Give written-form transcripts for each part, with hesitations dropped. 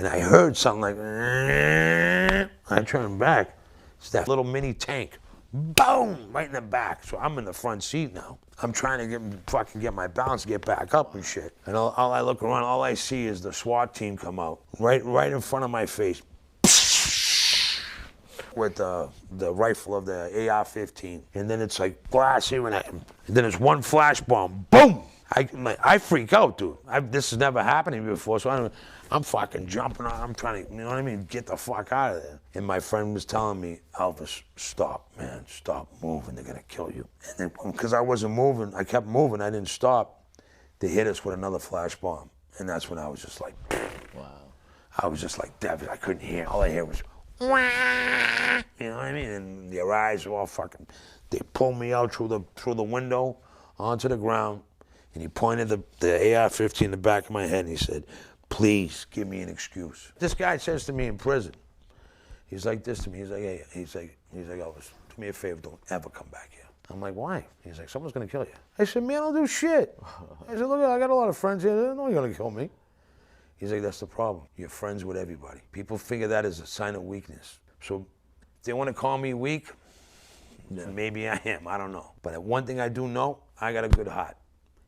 and I heard something like, I turned back. It's that little mini tank. Boom! Right in the back. So I'm in the front seat now. I'm trying to get my balance, get back up and shit. And all I look around, all I see is the SWAT team come out right in front of my face with the rifle of the AR-15. And then it's like glass here and then it's one flash bomb. Boom! I freak out, dude. This has never happened to me before, so I'm fucking jumping. I'm trying to, you know what I mean, get the fuck out of there. And my friend was telling me, Elvis, stop, man, stop moving. They're gonna kill you. And then, because I wasn't moving, I kept moving. I didn't stop. They hit us with another flash bomb, and that's when I was just like, wow. I was just like, David, I couldn't hear. All I hear was, wah! You know what I mean? And their eyes were all fucking. They pulled me out through the window onto the ground. And he pointed the AR-15 in the back of my head and he said, please give me an excuse. This guy says to me in prison, he's like this to me, he's like, hey, he's like, Elvis, do me a favor, don't ever come back here. I'm like, why? He's like, someone's gonna kill you. I said, man, I don't do shit. I said, look, I got a lot of friends here, they're not gonna kill me. He's like, that's the problem. You're friends with everybody. People figure that as a sign of weakness. So if they wanna call me weak, then maybe I am, I don't know. But one thing I do know, I got a good heart.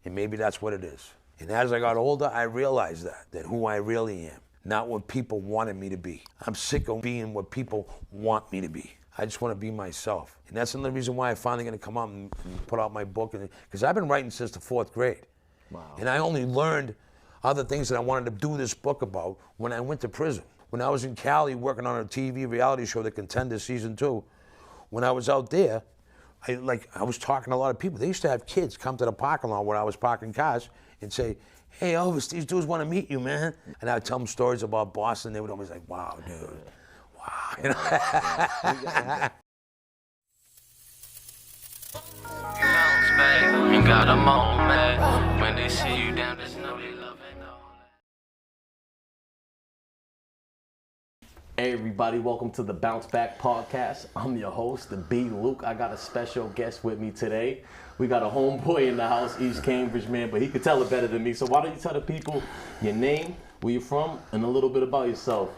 And maybe that's what it is. And as I got older, I realized that who I really am, not what people wanted me to be. I'm sick of being what people want me to be. I just want to be myself. And that's another reason why I'm finally going to come out and put out my book. Because I've been writing since the 4th grade. Wow. And I only learned other things that I wanted to do this book about when I went to prison. When I was in Cali working on a TV reality show, The Contender Season 2, when I was out there, I was talking to a lot of people. They used to have kids come to the parking lot where I was parking cars and say, hey, Elvis, these dudes want to meet you, man. And I would tell them stories about Boston. They would always like, wow, dude. Wow. You know? Ain't got a moment. When they see you down, there's no they love it. Hey everybody, welcome to the Bounce Back Podcast. I'm your host, the B. Luke. I got a special guest with me today. We got a homeboy in the house, East Cambridge, man, but he could tell it better than me. So why don't you tell the people your name, where you're from, and a little bit about yourself.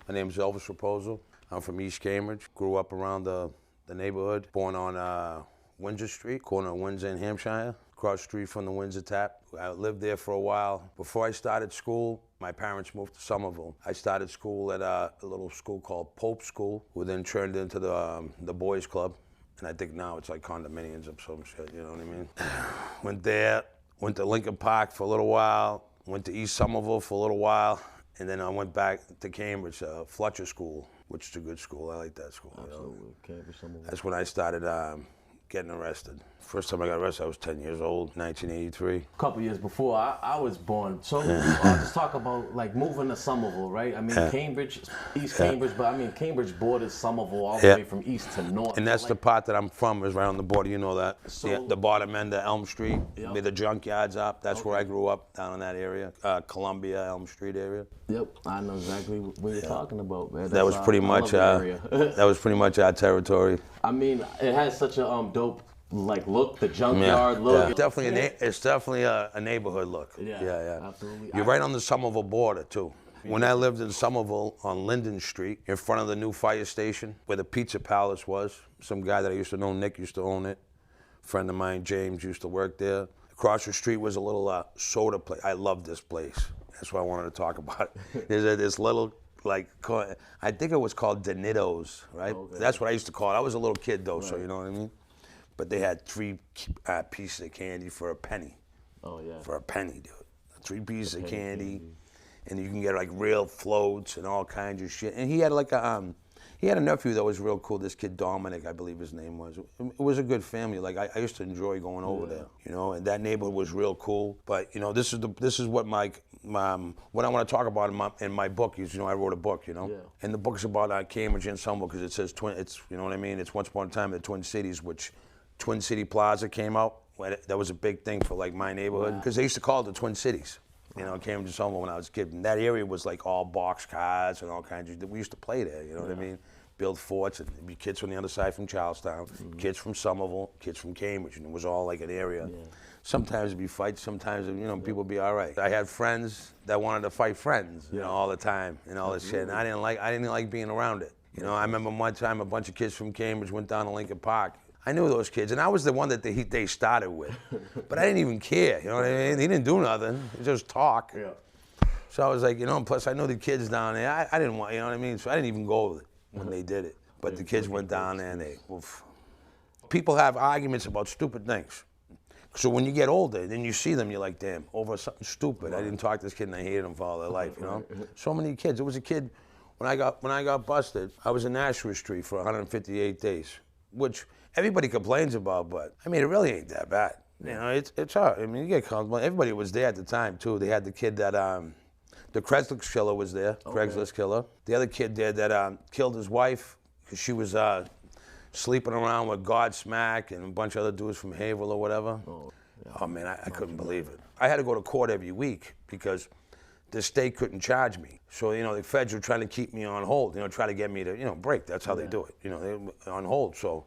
My name is Elvis Raposo. I'm from East Cambridge. Grew up around the neighborhood. Born on Windsor Street, corner of Windsor and Hampshire, across the street from the Windsor Tap. I lived there for a while. Before I started school, my parents moved to Somerville. I started school at a little school called Pope School, who then turned into the boys club. And I think now it's like condominiums or some shit, you know what I mean? Went there, went to Lincoln Park for a little while, went to East Somerville for a little while, and then I went back to Cambridge, Fletcher School, which is a good school. I like that school. Absolutely. You know? Cambridge, Somerville. That's when I started getting arrested. First time I got arrested, I was 10 years old, 1983. A couple years before I was born. So I'll just talk about like moving to Somerville, right? I mean, Cambridge, East Cambridge, but I mean, Cambridge borders Somerville all the way from east to north. And that's so, the part that I'm from, is right on the border, you know that. So, the bottom end of Elm Street, where the junkyard's up. That's where I grew up, down in that area. Columbia, Elm Street area. Yep, I know exactly what you're talking about, man. That was pretty much that was pretty much our territory. I mean, it has such a dope look, the junkyard look. Yeah. It's definitely a neighborhood look. Yeah, absolutely. You're right on the Somerville border too. When I lived in Somerville on Linden Street, in front of the new fire station, where the Pizza Palace was, some guy that I used to know, Nick, used to own it. A friend of mine, James, used to work there. Across the street was a little soda place. I love this place. That's why I wanted to talk about it. There's this little, I think it was called Donito's, right? Okay. That's what I used to call it. I was a little kid though, so you know what I mean? But they had 3 pieces of candy for a penny. Oh yeah. For a penny, dude. 3 pieces of candy, and you can get like real floats and all kinds of shit. And he had he had a nephew that was real cool. This kid Dominic, I believe his name was. It was a good family. Like I used to enjoy going over there, you know. And that neighborhood was real cool. But you know, this is what what I want to talk about in my book is, you know, I wrote a book, you know, and the book's about Cambridge and Somerville because it says it's, you know what I mean. It's once upon a time the Twin Cities, which Twin City Plaza came out. That was a big thing for like my neighborhood because they used to call it the Twin Cities. You know, Cambridge and Somerville when I was a kid. And that area was like all box cars and all kinds of. We used to play there. You know what I mean? Build forts. And there'd be kids from the other side from Charlestown, kids from Somerville, kids from Cambridge, and it was all like an area. Sometimes it'd be fights, sometimes, people be all right. I had friends that wanted to fight friends, all the time and all this shit. And I didn't like being around it. I remember one time a bunch of kids from Cambridge went down to Lincoln Park. I knew those kids, and I was the one that they started with. But I didn't even care, you know what I mean? He didn't do nothing, he just talk. Yeah. So I was like, plus I knew the kids down there. I didn't want, you know what I mean? So I didn't even go with it when they did it. But the kids went down there and oof. People have arguments about stupid things. So when you get older, then you see them, you're like, damn, over something stupid. I didn't talk to this kid and I hated him for all their life, So many kids. There was a kid, when I got busted, I was in Nashua Street for 158 days, which everybody complains about, but I mean, it really ain't that bad. It's hard. I mean, you get comfortable. Everybody was there at the time, too. They had the kid that, the Craigslist killer was there, Craigslist killer. The other kid there that killed his wife because she was sleeping around with Godsmack and a bunch of other dudes from Haverhill or whatever. Oh man, I couldn't believe it. I had to go to court every week because the state couldn't charge me. So, the feds were trying to keep me on hold, try to get me to, break. That's how they do it, they were on hold. So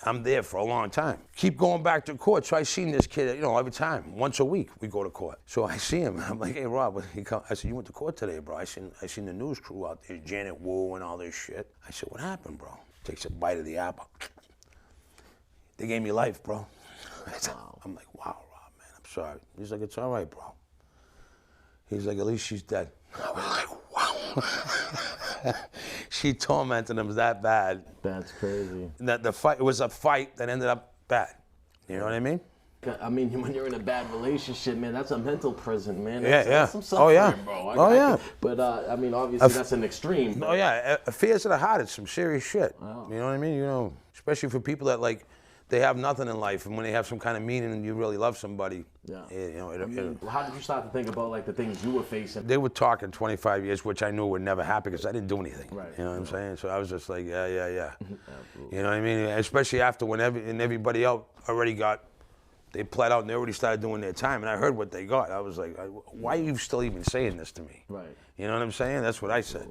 I'm there for a long time. Keep going back to court. So I seen this kid, every time, once a week we go to court. So I see him. I'm like, hey, Rob, I said, you went to court today, bro. I seen the news crew out there, Janet Wu and all this shit. I said, what happened, bro? Takes a bite of the apple. They gave me life, bro. I'm like, wow, Rob, man, I'm sorry. He's like, it's all right, bro. He's like, at least she's dead. I was like, wow. She tormented him that bad. That's crazy. That it was a fight that ended up bad. You know what I mean? I mean, when you're in a bad relationship, man, that's a mental prison, man. That's some suffering, bro. But I mean, obviously, that's an extreme. Oh yeah, affairs of the heart is some serious shit. Wow. You know what I mean? Especially for people that they have nothing in life, and when they have some kind of meaning and you really love somebody. Yeah. How did you start to think about the things you were facing? They were talking 25 years, which I knew would never happen because I didn't do anything. Right. You know what I'm saying? So I was just like, yeah. Absolutely. You know what I mean? Especially after when everybody else already they pled out and they already started doing their time, and I heard what they got. I was like, why are you still even saying this to me? Right. You know what I'm saying? That's what I said.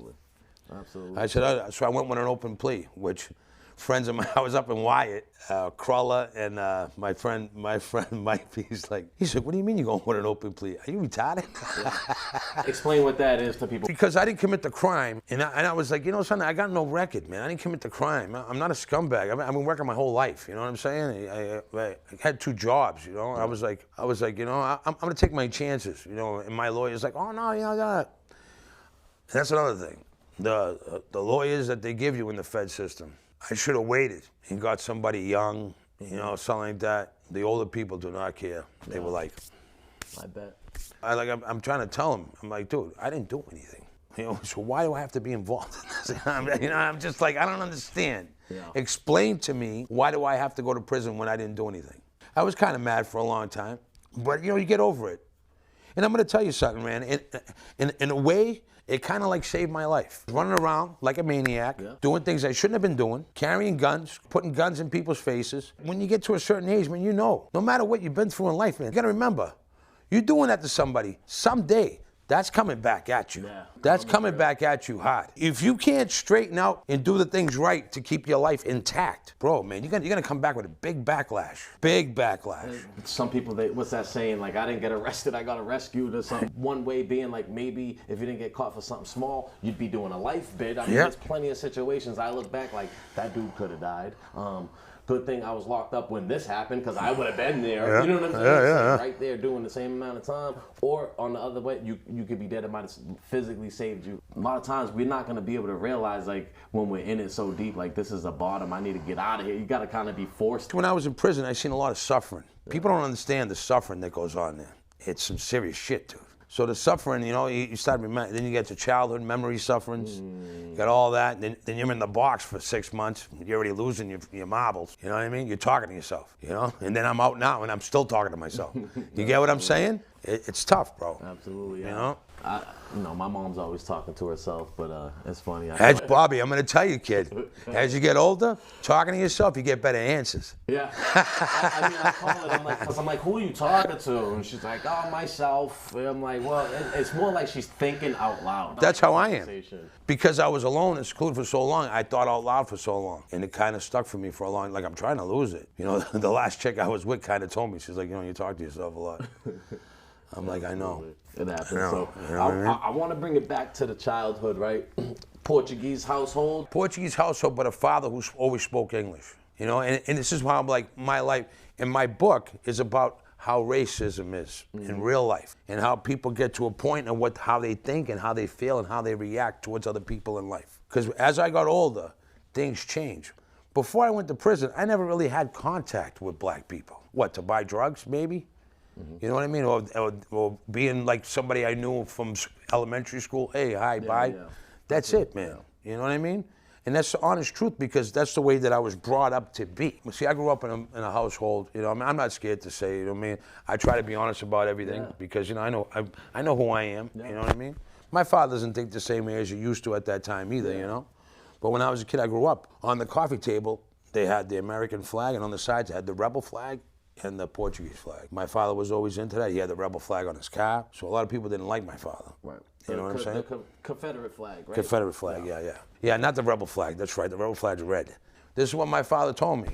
Absolutely. I said, so I went with an open plea, which friends of mine, I was up in Wyatt, Crulla, and my friend Mike, he said, what do you mean you're going with an open plea? Are you retarded? Explain what that is to people. Because I didn't commit the crime, and I was like, son, I got no record, man. I didn't commit the crime. I'm not a scumbag. I've been working my whole life, you know what I'm saying? I had 2 jobs, I was like, I'm gonna take my chances, and my lawyer's like, oh no, and that's another thing. The lawyers that they give you in the Fed system, I should have waited and got somebody young, something like that. The older people do not care. They were like, I bet. I'm trying to tell them, I'm like, dude, I didn't do anything. So why do I have to be involved in this? I'm just like, I don't understand. Yeah. Explain to me, why do I have to go to prison when I didn't do anything? I was kind of mad for a long time, but you get over it. And I'm gonna tell you something, man. In a way, it kind of saved my life. Running around like a maniac, doing things I shouldn't have been doing, carrying guns, putting guns in people's faces. When you get to a certain age, man, no matter what you've been through in life, man, you gotta remember, you're doing that to somebody, someday, that's coming back at you. Yeah. That's coming back at you hard. If you can't straighten out and do the things right to keep your life intact, bro, man, you're gonna come back with a big backlash. Big backlash. Some people, what's that saying? I didn't get arrested, I got rescued or something. One way being maybe if you didn't get caught for something small, you'd be doing a life bid. I mean, there's plenty of situations I look back that dude could have died. Good thing I was locked up when this happened because I would have been there. You know what I'm saying? Yeah. Right there doing the same amount of time. Or on the other way, you could be dead. It might have physically saved you. A lot of times we're not going to be able to realize when we're in it so deep, this is the bottom. I need to get out of here. You got to kind of be forced. When I was in prison, I seen a lot of suffering. People don't understand the suffering that goes on there. It's some serious shit, dude. So the suffering, you start remembering, then you get to childhood memory sufferings, you got all that, and then you're in the box for 6 months, you're already losing your marbles, you know what I mean? You're talking to yourself, And then I'm out now and I'm still talking to myself. You get what I'm saying? It's tough, bro. Absolutely, yeah. My mom's always talking to herself, but it's funny. Bobby, I'm going to tell you, kid. As you get older, talking to yourself, you get better answers. Yeah. I call it, because I'm like, who are you talking to? And she's like, oh, myself. And I'm like, well, it's more like she's thinking out loud. That's how I am. Because I was alone and secluded for so long, I thought out loud for so long. And it kind of stuck for me for a long, like I'm trying to lose it. You know, the last chick I was with kind of told me, she's like, you talk to yourself a lot. I'm like, I know. It happens. You know I want to bring it back to the childhood, right? Portuguese household. Portuguese household, but a father who always spoke English. You know, and this is how I'm like, my life, and my book is about how racism is in real life and how people get to a point and how they think and how they feel and how they react towards other people in life. Because as I got older, things changed. Before I went to prison, I never really had contact with black people. What, to buy drugs, maybe? You know what I mean? Or being like somebody I knew from elementary school. Hey, hi, bye. Yeah. That's it, man. You know what I mean? And that's the honest truth, because that's the way that I was brought up to be. See, I grew up in a household, you know, I mean, I'm not scared to say, you know what I mean? I try to be honest about everything because, you know, I know who I am, you know what I mean? My father doesn't think the same way as you used to at that time either, you know? But when I was a kid, I grew up. On the coffee table, they had the American flag, and on the sides, they had the rebel flag and the Portuguese flag. My father was always into that. He had the rebel flag on his car, so a lot of people didn't like my father. Right. You know what I'm saying? The Confederate flag, right? Confederate flag, yeah. Yeah, not the rebel flag, that's right. The rebel flag's red. This is what my father told me.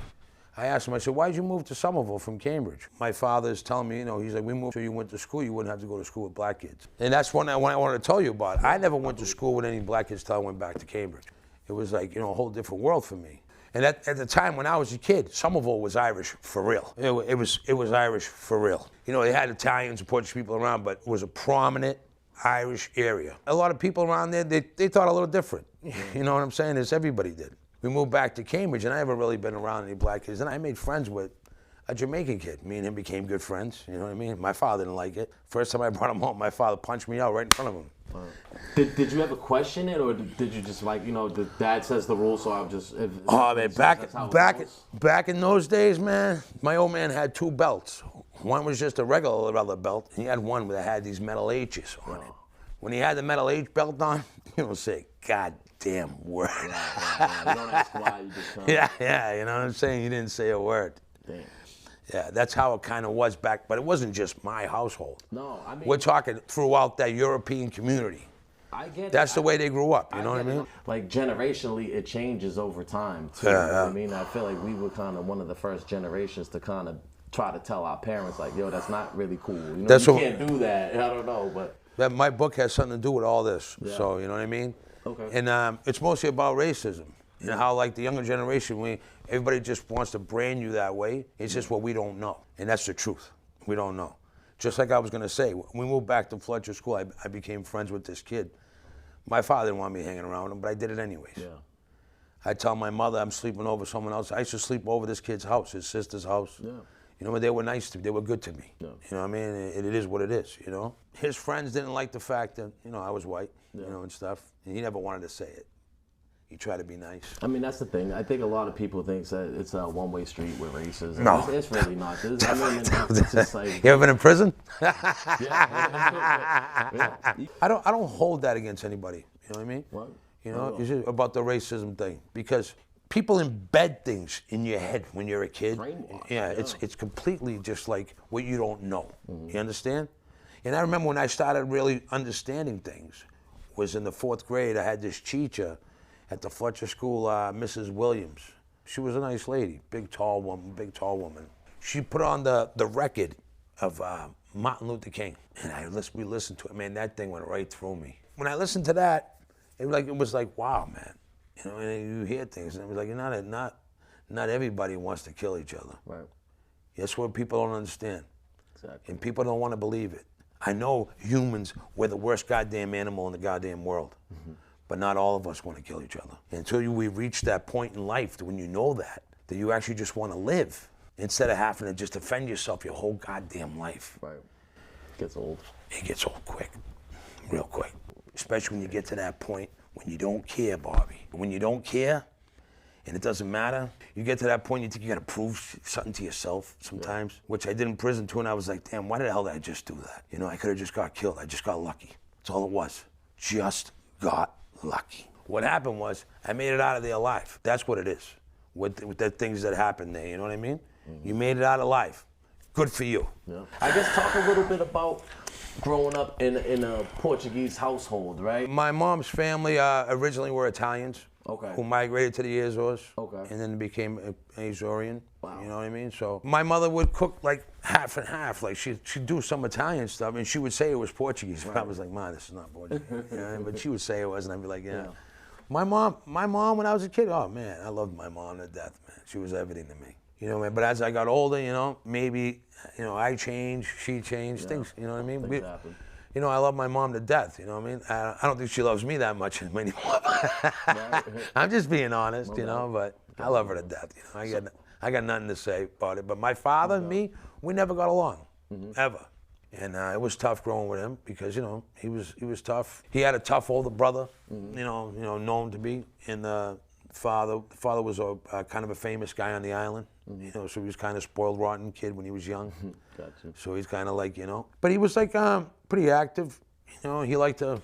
I asked him, I said, why'd you move to Somerville from Cambridge? My father's telling me, you know, he's like, we moved so you went to school, you wouldn't have to go to school with black kids. And that's what I wanted to tell you about. I never went to school with any black kids till I went back to Cambridge. It was like, you know, a whole different world for me. And at the time when I was a kid, Somerville was Irish for real. It was Irish for real. You know, they had Italians and Portuguese people around, but it was a prominent Irish area. A lot of people around there, they thought a little different. You know what I'm saying? As everybody did. We moved back to Cambridge, and I haven't really been around any black kids. And I made friends with a Jamaican kid. Me and him became good friends, you know what I mean? My father didn't like it. First time I brought him home, my father punched me out right in front of him. Did you ever question it, or did you just like, you know, the dad says the rules, so I'm just... Oh, man, back in those days, man, my old man had two belts. One was just a regular leather belt, and he had one that had these metal H's on it. When he had the metal H belt on, you don't say goddamn word. You don't ask why, you just... Yeah, you know what I'm saying? You didn't say a word. Damn. Yeah, that's how it kind of was back, but it wasn't just my household. No, I mean... We're talking throughout that European community. I get it. That's the way they grew up, you know what I mean? Like, generationally, it changes over time, too. You know what I mean? I feel like we were kind of one of the first generations to kind of try to tell our parents, like, yo, that's not really cool. You know, you can't do that. I don't know, but... My book has something to do with all this, so, you know what I mean? Okay. And it's mostly about racism. And how, like, the younger generation, everybody just wants to brand you that way. It's just what we don't know. And that's the truth. We don't know. Just like I was going to say, when we moved back to Fletcher School, I became friends with this kid. My father didn't want me hanging around with him, but I did it anyways. Yeah. I tell my mother I'm sleeping over someone else. I used to sleep over this kid's house, his sister's house. Yeah. You know, they were nice to me. They were good to me. Yeah. You know what I mean? It is what it is, you know? His friends didn't like the fact that, you know, I was white, you know, and stuff. And he never wanted to say it. He tried to be nice. I mean, that's the thing. I think a lot of people think that it's a one-way street with racism. No. It's really not. It's just like... You ever been in prison? Yeah. I don't hold that against anybody. You know what I mean? What? You know, it's just about the racism thing. Because people embed things in your head when you're a kid. Yeah, it's completely just like what you don't know. Mm-hmm. You understand? And I remember when I started really understanding things was in the 4th grade. I had this teacher at the Fletcher School, Mrs. Williams. She was a nice lady, big tall woman. She put on the record of Martin Luther King, and we listened to it. Man, that thing went right through me. When I listened to that, it was like, wow, man. You know, and you hear things, and it was like, not everybody wants to kill each other. Right. That's what people don't understand. Exactly. And people don't want to believe it. I know humans, we're the worst goddamn animal in the goddamn world. Mm-hmm. But not all of us want to kill each other. Until we reach that point in life when you know that you actually just want to live instead of having to just defend yourself your whole goddamn life. Right. It gets old. It gets old quick, real quick. Especially when you get to that point when you don't care, Bobby. When you don't care and it doesn't matter, you get to that point you think you got to prove something to yourself sometimes, which I did in prison too, and I was like, damn, why the hell did I just do that? You know, I could have just got killed. I just got lucky. That's all it was. Just got lucky. What happened was I made it out of there alive. That's what it is. With the things that happened there, you know what I mean? You made it out alive. Good for you. Yeah. I guess talk a little bit about growing up in a Portuguese household, right? My mom's family originally were Italians. Okay. Who migrated to the Azores. Okay. And then became Azorean. Wow. You know what I mean? So my mother would cook like half and half. Like she'd do some Italian stuff and she would say it was Portuguese. But I was like, "Ma, this is not Portuguese." You know, but she would say it was, and I'd be like, "Yeah." My mom when I was a kid, oh man, I loved my mom to death, man. She was everything to me. You know, man. But as I got older, you know, maybe, you know, I changed, she changed, things, you know what I mean? Things happen. You know, I love my mom to death, you know what I mean? I don't think she loves me that much anymore. I'm just being honest, you know, but I love her to death. You know, I got nothing to say about it. But my father and me, we never got along, ever. And it was tough growing with him because, you know, he was tough. He had a tough older brother, you know, known to be. And the father was a kind of a famous guy on the island. You know, so he was kind of spoiled rotten kid when he was young. Gotcha. So he's kind of like, you know, but he was like pretty active. You know, he liked to,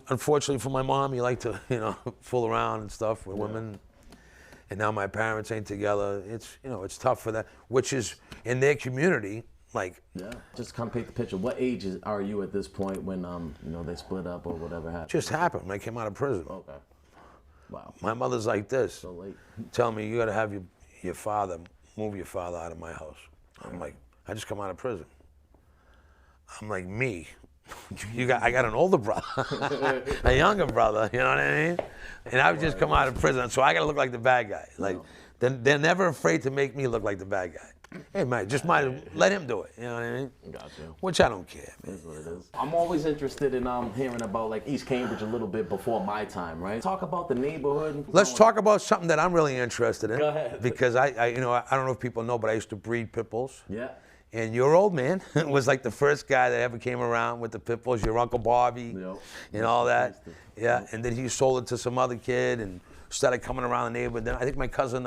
unfortunately for my mom, he liked to, you know, fool around and stuff with women. And now my parents ain't together. It's, you know, it's tough for that, which is in their community, like. Yeah. Just kind of paint the picture. What age are you at this point when, you know, they split up or whatever happened? Just happened when I came out of prison. Okay. Wow. My mother's like this. So late. Tell me, you got to have your father, move your father out of my house. I'm like, I just come out of prison. I'm like, me? I got an older brother, a younger brother, you know what I mean? And I've just come out of prison, so I got to look like the bad guy. Like, they're never afraid to make me look like the bad guy. Hey, man, just let him do it, you know what I mean? Gotcha. Which I don't care, man. That's what it is. I'm always interested in hearing about like East Cambridge a little bit before my time, right? Talk about the neighborhood. Let's talk about something that I'm really interested in. Go ahead. Because I you know, I don't know if people know, but I used to breed pit bulls. Yeah. And your old man was like the first guy that ever came around with the pit bulls, your Uncle Bobby, and all that. Yeah, and then he sold it to some other kid and started coming around the neighborhood. Then I think my cousin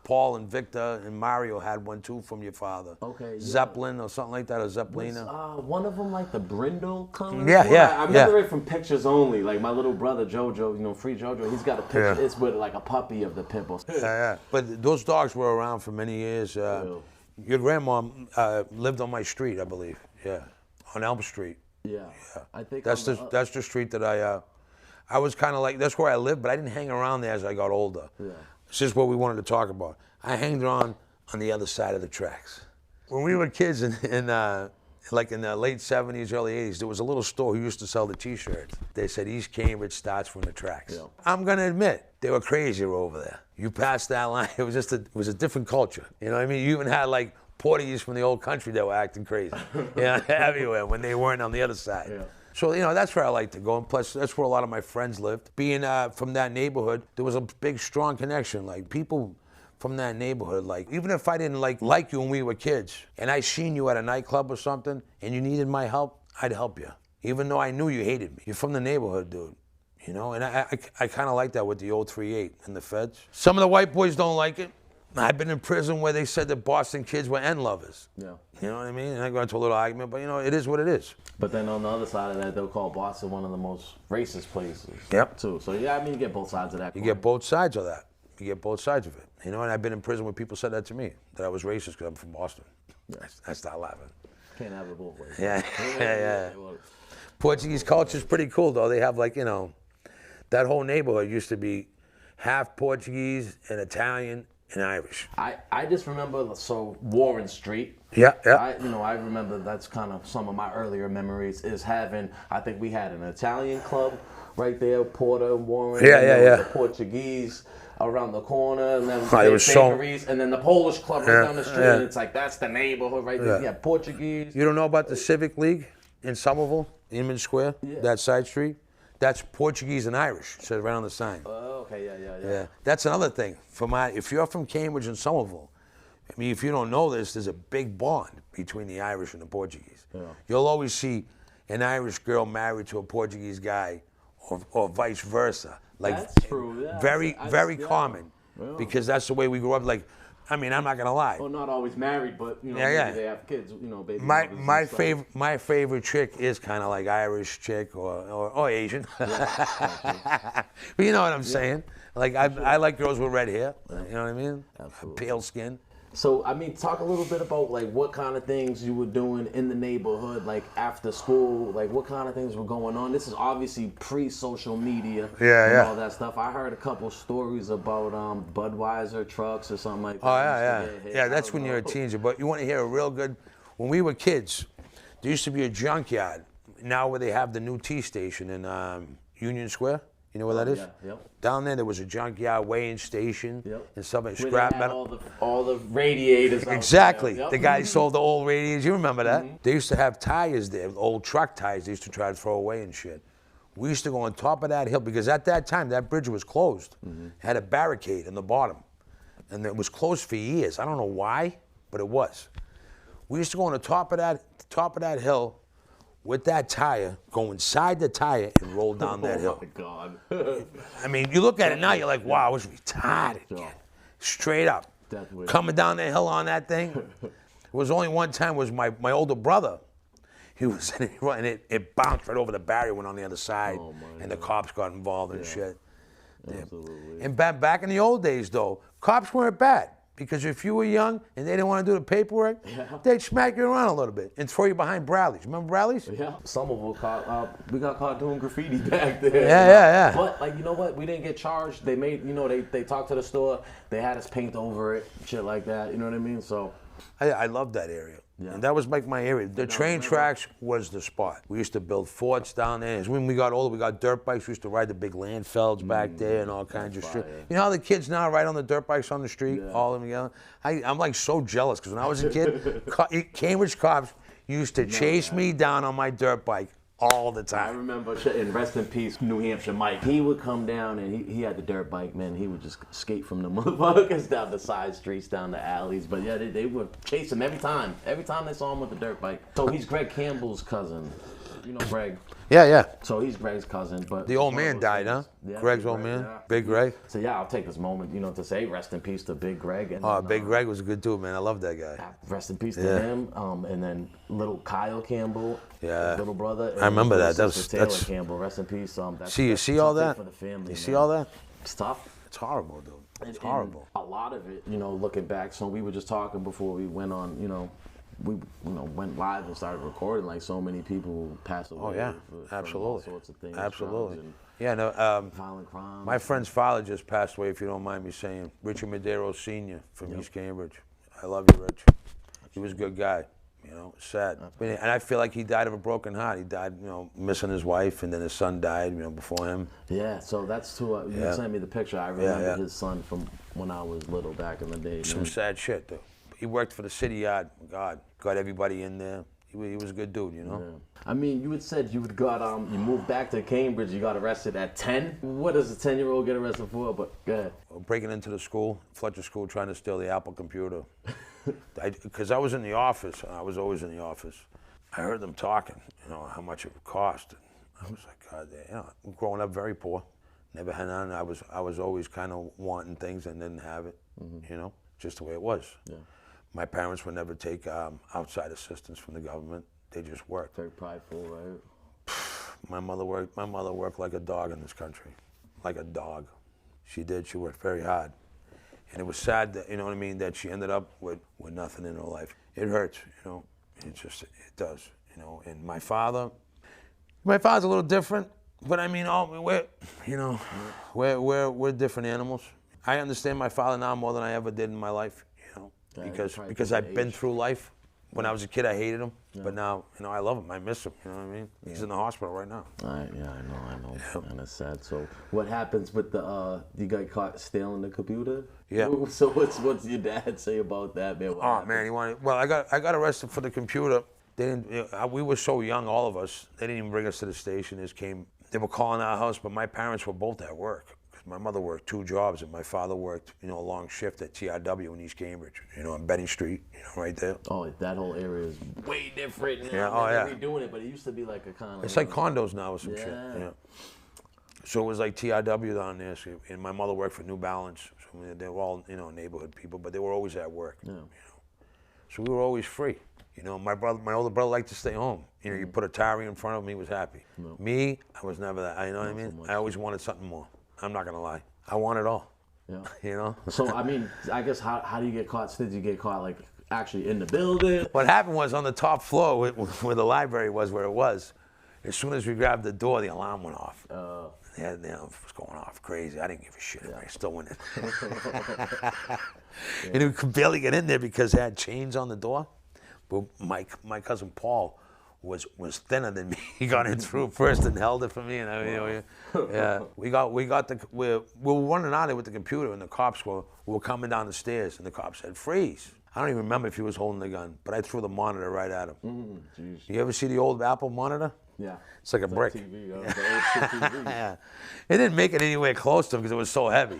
Paul and Victor and Mario had one too from your father. Okay. Yeah. Zeppelin or something like that, or Zeppelina. One of them like the brindle color. Yeah, yeah. I remember it from pictures only. Like my little brother Jojo, you know, Free Jojo, he's got a picture. Yeah. It's with like a puppy of the pit bulls. Yeah. But those dogs were around for many years. Your grandma lived on my street, I believe. Yeah, on Elm Street. Yeah. I think that's the street that I was kind of like, that's where I lived, but I didn't hang around there as I got older. Yeah. This is what we wanted to talk about. I hanged on the other side of the tracks. When we were kids like in the late 70s, early 80s, there was a little store who used to sell the t-shirts. They said East Cambridge starts from the tracks. Yeah. I'm gonna admit, they were crazier over there. You passed that line, it was a different culture. You know what I mean? You even had like Portuguese from the old country that were acting crazy. Yeah, everywhere when they weren't on the other side. Yeah. So, you know, that's where I like to go. And plus, that's where a lot of my friends lived. Being from that neighborhood, there was a big, strong connection. Like, people from that neighborhood, like, even if I didn't like you when we were kids, and I seen you at a nightclub or something, and you needed my help, I'd help you. Even though I knew you hated me. You're from the neighborhood, dude. You know, and I kind of like that with the 038 and the feds. Some of the white boys don't like it. I've been in prison where they said that Boston kids were end lovers. Yeah. You know what I mean? And I got into a little argument, but you know, it is what it is. But then on the other side of that, they'll call Boston one of the most racist places. Yep. Too. So yeah, I mean, you get both sides of that. You get both sides of that. You get both sides of it. You know, and I've been in prison where people said that to me, that I was racist because I'm from Boston. Yeah. I start laughing. Can't have it both ways. Yeah. Yeah. Portuguese culture is pretty cool, though. They have like, you know, that whole neighborhood used to be half Portuguese and Italian and Irish. I just remember, so Warren Street. Yeah. I remember that's kind of some of my earlier memories is having, I think we had an Italian club right there, Porter, Warren. Yeah. The Portuguese around the corner, and then bakeries, and then the Polish club right down the street, and it's like, that's the neighborhood right there. Yeah, Portuguese. You don't know about the Civic League in Somerville, Inman Square, that side street? That's Portuguese and Irish, it says right on the sign. Oh, okay, yeah. That's another thing. If you're from Cambridge and Somerville, I mean, if you don't know this, there's a big bond between the Irish and the Portuguese. Yeah. You'll always see an Irish girl married to a Portuguese guy, or vice versa. Like, that's true. Yeah, very common, because that's the way we grew up. Like, I mean, I'm not gonna lie. Well, not always married, but you know, maybe they have kids. You know, baby. My favorite chick is kind of like Irish chick or Asian. But you know what I'm saying? Like I like girls with red hair. You know what I mean? Absolutely. Pale skin. So, I mean, talk a little bit about, like, what kind of things you were doing in the neighborhood, like, after school, like, what kind of things were going on? This is obviously pre-social media and all that stuff. I heard a couple stories about Budweiser trucks or something like that. Oh, yeah. That's when you're a teenager. But you want to hear a real good, when we were kids, there used to be a junkyard, now where they have the new T station in Union Square. You know where that is? Yeah, yep. Down there was a junkyard weighing station and something, scrap metal. All the radiators. Exactly. The guy sold the old radiators. You remember that? They used to have tires there, old truck tires they used to try to throw away and shit. We used to go on top of that hill because at that time that bridge was closed. It had a barricade in the bottom. And it was closed for years. I don't know why, but it was. We used to go on the top of that hill with that tire, go inside the tire and roll down that hill. Oh my God. I mean, you look at it now, you're like, wow, I was retarded again. Straight up. Definitely. Coming down the hill on that thing. It was only one time was my older brother. He was in it, and it bounced right over the barrier, went on the other side, and the cops got involved and shit. Absolutely. And back in the old days, though, cops weren't bad. Because if you were young and they didn't want to do the paperwork, they'd smack you around a little bit and throw you behind Bradley's. Remember Bradley's? Yeah. Some of them we got caught doing graffiti back there. Yeah. But like, you know what? We didn't get charged. They made, you know, they talked to the store. They had us paint over it, shit like that. You know what I mean? So I love that area. Yeah. And that was like my area. The train tracks was the spot. We used to build forts down there. And when we got older, we got dirt bikes. We used to ride the big landfelds back there and all kinds of shit. You know how the kids now ride on the dirt bikes on the street, all of them together? I'm like so jealous because when I was a kid, Cambridge cops used to chase me down on my dirt bike all the time. I remember, and rest in peace, New Hampshire Mike. He would come down and he had the dirt bike, man. He would just skate from the motherfuckers down the side streets, down the alleys. But yeah, they would chase him every time. Every time they saw him with the dirt bike. So he's Greg Campbell's cousin. You know Greg. Yeah. So he's Greg's cousin, but the old man died, huh? Yeah, Greg's old man, Big Greg. So yeah, I'll take this moment, you know, to say rest in peace to Big Greg. And Big Greg was a good dude, man. I love that guy. Rest in peace to him. And then little Kyle Campbell, little brother. I remember that. Taylor That's Campbell. Rest in peace. You see all that? For the family, you see all that? It's tough. It's horrible, dude. It's horrible. A lot of it, you know, looking back. So we were just talking before we went on, you know. We went live and started recording. Like so many people passed away. Oh yeah, absolutely. All sorts of things. Absolutely. And violent crime. My friend's father just passed away. If you don't mind me saying, Richard Medeiros Sr. from East Cambridge. I love you, Rich. He was a good guy. You know, sad. And I feel like he died of a broken heart. He died, you know, missing his wife, and then his son died, you know, before him. Yeah. So that's who you sent me the picture. I remember his son from when I was little back in the day. Some sad shit, though. He worked for the city yard. God, got everybody in there. He was a good dude, you know. Yeah. I mean, you had said you you moved back to Cambridge. You got arrested at 10. What does a 10-year-old get arrested for? But go ahead. Breaking into the school, Fletcher School, trying to steal the Apple computer. Because I was in the office. I was always in the office. I heard them talking, you know, how much it would cost. And I was like, God, you know, growing up very poor, never had none. I was always kind of wanting things and didn't have it, you know, just the way it was. Yeah. My parents would never take outside assistance from the government. They just worked. Very prideful, right? My mother worked like a dog in this country, like a dog. She did. She worked very hard, and it was sad that, you know what I mean, that she ended up with nothing in her life. It hurts, you know. It does, you know. And my father's a little different, but I mean, we're different animals. I understand my father now more than I ever did in my life. Because I've been through life. When I was a kid, I hated him, but now, you know, I love him. I miss him. You know what I mean? He's in the hospital right now. I know, and it's sad. So, what happens with you got caught stealing the computer? Yeah. So, what's your dad say about that, man? Man, I got arrested for the computer. They didn't. We were so young, all of us. They didn't even bring us to the station. They were calling our house, but my parents were both at work. My mother worked 2 jobs, and my father worked, you know, a long shift at TRW in East Cambridge, you know, on Benning Street, you know, right there. Oh, that whole area is way different. Yeah, They're redoing it, but it used to be like a kind of. It's like condos now or some shit. Yeah. So it was like TRW down there. So, and my mother worked for New Balance. So they were all, neighborhood people, but they were always at work. Yeah. So we were always free. My older brother liked to stay home. You put Atari in front of him, he was happy. No. Me, I was never that. You know what I mean? So I always wanted something more. I'm not gonna lie. I want it all. Yeah. So I guess how do you get caught? Did you get caught like actually in the building? What happened was on the top floor where the library was, where it was. As soon as we grabbed the door, the alarm went off. Yeah, it was going off crazy. I didn't give a shit. I still went in. And we could barely get in there because they had chains on the door. But my cousin Paul was thinner than me. He got in through first and held it for me. And we were running out there with the computer, and the cops were coming down the stairs, and the cop said, "Freeze." I don't even remember if he was holding the gun, but I threw the monitor right at him. You ever see the old Apple monitor? Yeah. It's like a brick. TV, the old TV. Yeah. It didn't make it anywhere close to him because it was so heavy.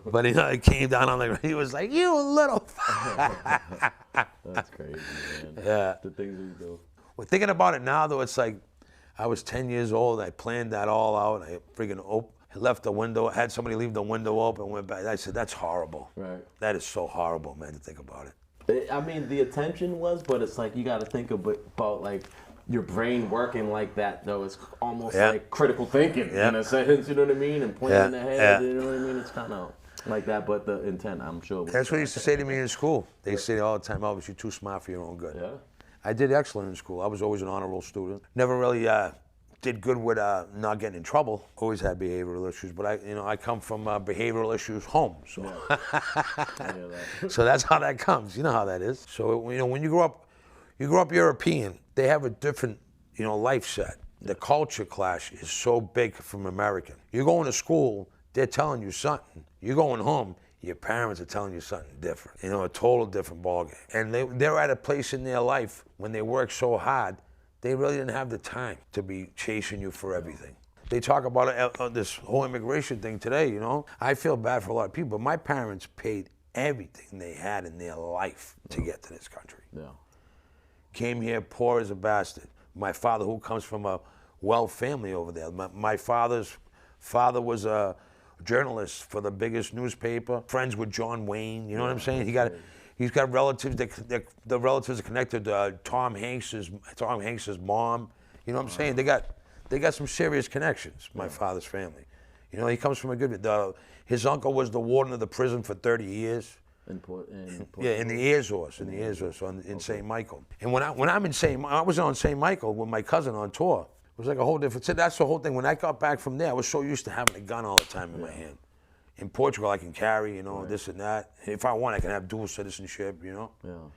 But it came down on the ground. He was like, "You little." That's crazy, man. Yeah. The things we do. Well, thinking about it now, though, it's like I was 10 years old. I planned that all out. I freaking left the window, had somebody leave the window open, went back. I said, "That's horrible." Right. That is so horrible, man, to think about it. I mean, the attention was, but it's like you got to think about like your brain working like that, though. It's almost like critical thinking in a sense, you know what I mean? And planning ahead, you know what I mean? It's kind of like that, but the intent, I'm sure. That's what they used to say to me in school. They say all the time, "Elvis, you're too smart for your own good." Yeah. I did excellent in school. I was always an honor roll student. Never really did good with not getting in trouble. Always had behavioral issues, but I come from behavioral issues home, so so that's how that comes. You know how that is. So when you grow up European, they have a different life set. The culture clash is so big from American. You're going to school, they're telling you something. You're going home, your parents are telling you something different. A total different ballgame. And they're at a place in their life when they work so hard, they really didn't have the time to be chasing you for everything. They talk about this whole immigration thing today, I feel bad for a lot of people, but my parents paid everything they had in their life to get to this country. Yeah. Came here poor as a bastard. My father, who comes from a well family over there, my father's father was a journalist for the biggest newspaper, friends with John Wayne, you know what I'm saying? He's got relatives the relatives are connected to Tom Hanks's mom. You know what I'm saying? They got some serious connections, my father's family. He comes from a good his uncle was the warden of the prison for 30 years. In Portugal? Yeah, in the Azores, in St. Michael. And when I'm in I was on St. Michael with my cousin on tour. It was like a whole different. That's the whole thing. When I got back from there, I was so used to having a gun all the time in my hand. In Portugal, I can carry, this and that. If I want, I can have dual citizenship, Yeah,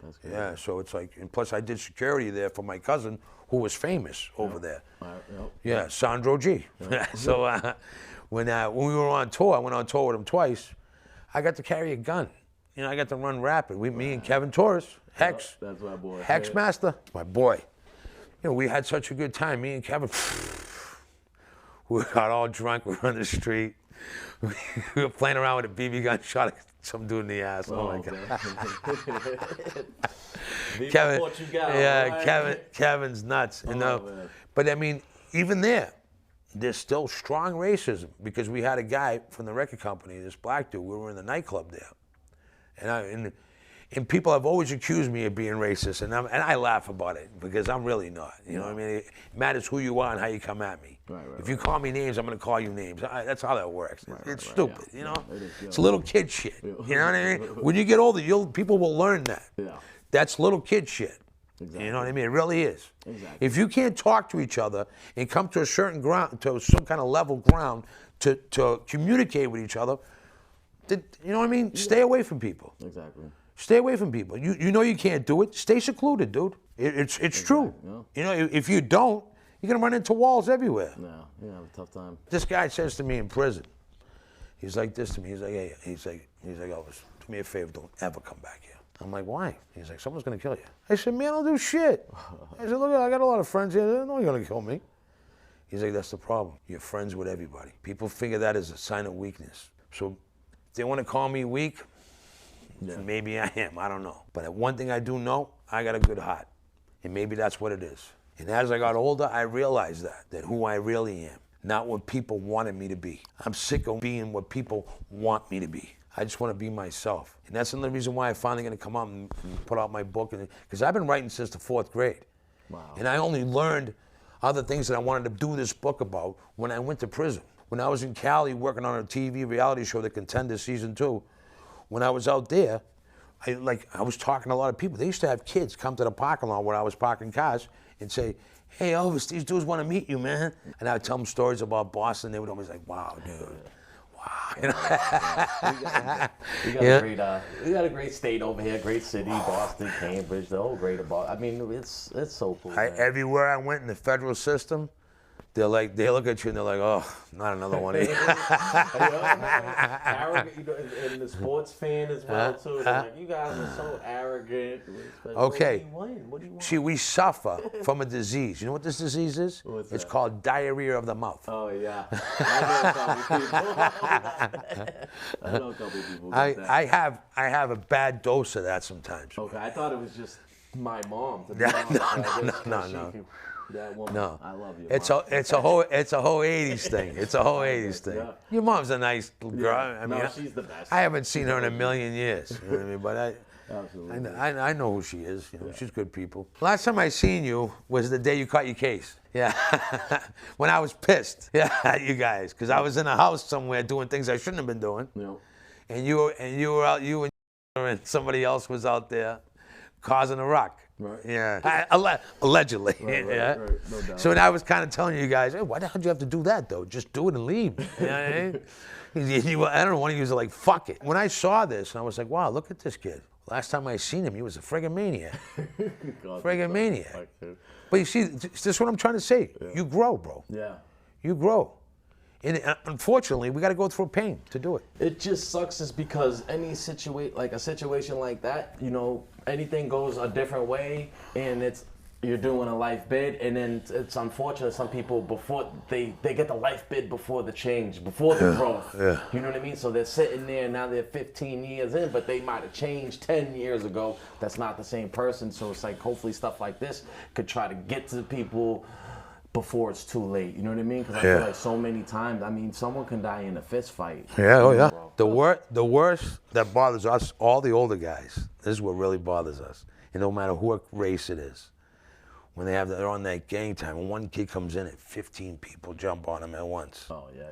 that's good. Yeah, so it's like, and plus I did security there for my cousin, who was famous over there. Yeah, Sandro G. So when we were on tour, I went on tour with him twice. I got to carry a gun. I got to run rapid. Me and Kevin Torres, Hex. That's my boy. Hex Master, my boy. We had such a good time. Me and Kevin, we got all drunk. We were on the street. We were playing around with a BB gun, shot some dude in the ass. Oh my God. Kevin's nuts. But I mean, even there's still strong racism because we had a guy from the record company, this black dude. We were in the nightclub there, and people have always accused me of being racist, and I laugh about it because I'm really not. You know what I mean? It matters who you are and how you come at me. If you call me names, I'm going to call you names. That's how that works. It's stupid, It's little kid shit. You know what I mean? When you get older, people will learn that. Yeah. That's little kid shit. Exactly. You know what I mean? It really is. Exactly. If you can't talk to each other and come to a certain ground, to some kind of level ground to communicate with each other, you know what I mean? Yeah. Stay away from people. Exactly. Stay away from people. You know you can't do it. Stay secluded, dude. It's true. Yeah. If you don't, you're gonna run into walls everywhere. Yeah, you have a tough time. This guy says to me in prison, he's like this to me. He's like, hey, he's like, Elvis, do me a favor, don't ever come back here. I'm like, why? He's like, someone's gonna kill you. I said, man, I don't do shit. I said, look, I got a lot of friends here. They're not gonna kill me. He's like, that's the problem. You're friends with everybody. People figure that as a sign of weakness. So if they want to call me weak, maybe I am. I don't know. But one thing I do know, I got a good heart. And maybe that's what it is. And as I got older, I realized that who I really am. not what people wanted me to be. I'm sick of being what people want me to be. I just want to be myself. And that's another reason why I'm finally going to come out and put out my book. Because I've been writing since the 4th grade. Wow. And I only learned other things that I wanted to do this book about when I went to prison. When I was in Cali working on a TV reality show, The Contender Season 2, when I was out there, I was talking to a lot of people. They used to have kids come to the parking lot where I was parking cars and say, "Hey Elvis, these dudes want to meet you, man." And I would tell them stories about Boston. They would always like, "Wow, dude. Wow." You know? We got a great state over here, great city, Boston, Cambridge, the whole greater Boston. I mean, it's so cool. Everywhere I went in the federal system, they look at you and they're like, "Oh, not another one." Arrogant, and the sports fan as well too. They're like, you guys are so arrogant. Like, okay. What do you want? See, we suffer from a disease. You know what this disease is? What's It's that? called diarrhea of the mouth. Oh yeah, I know a couple people. I know a couple people. Get that. I have a bad dose of that sometimes. Okay, I thought it was just my mom. To be No, honest. no. That woman, No, I love you. it's a whole 80s thing. It's a whole 80s thing. Yeah. Your mom's a nice girl. Yeah. I mean, No, she's the best. I haven't seen her in a million years. You know what I mean? But Absolutely. I know who she is. You know, she's good people. Last time I seen you was the day you caught your case. Yeah, when I was pissed. Yeah, at you guys, because I was in a house somewhere doing things I shouldn't have been doing. Yeah. And you were out. You and somebody else was out there causing a ruck. Right. Yeah. Allegedly. Right, yeah. right, no doubt. So I was kind of telling you guys, hey, why the hell did you have to do that though? Just do it and leave. You know what I mean? I don't want to use it like fuck it. When I saw this, I was like, wow, look at this kid. Last time I seen him, he was a friggin' maniac. Friggin' maniac. But you see, this is what I'm trying to say. Yeah. You grow, bro. Yeah. You grow. And unfortunately, we got to go through pain to do it. It just sucks is because a situation like that, you know, anything goes a different way, and you're doing a life bid, and then it's unfortunate some people before they get the life bid before the change, before the growth. Yeah. You know what I mean? So they're sitting there now, they're 15 years in, but they might have changed 10 years ago. That's not the same person. So it's like hopefully stuff like this could try to get to people before it's too late. You know what I mean? Because I feel like so many times, I mean, someone can die in a fist fight. Yeah, oh yeah. The worst that bothers us, all the older guys, this is what really bothers us. And no matter what race it is, when they're on that gang time, when one kid comes in and 15 people jump on him at once. Oh, yeah.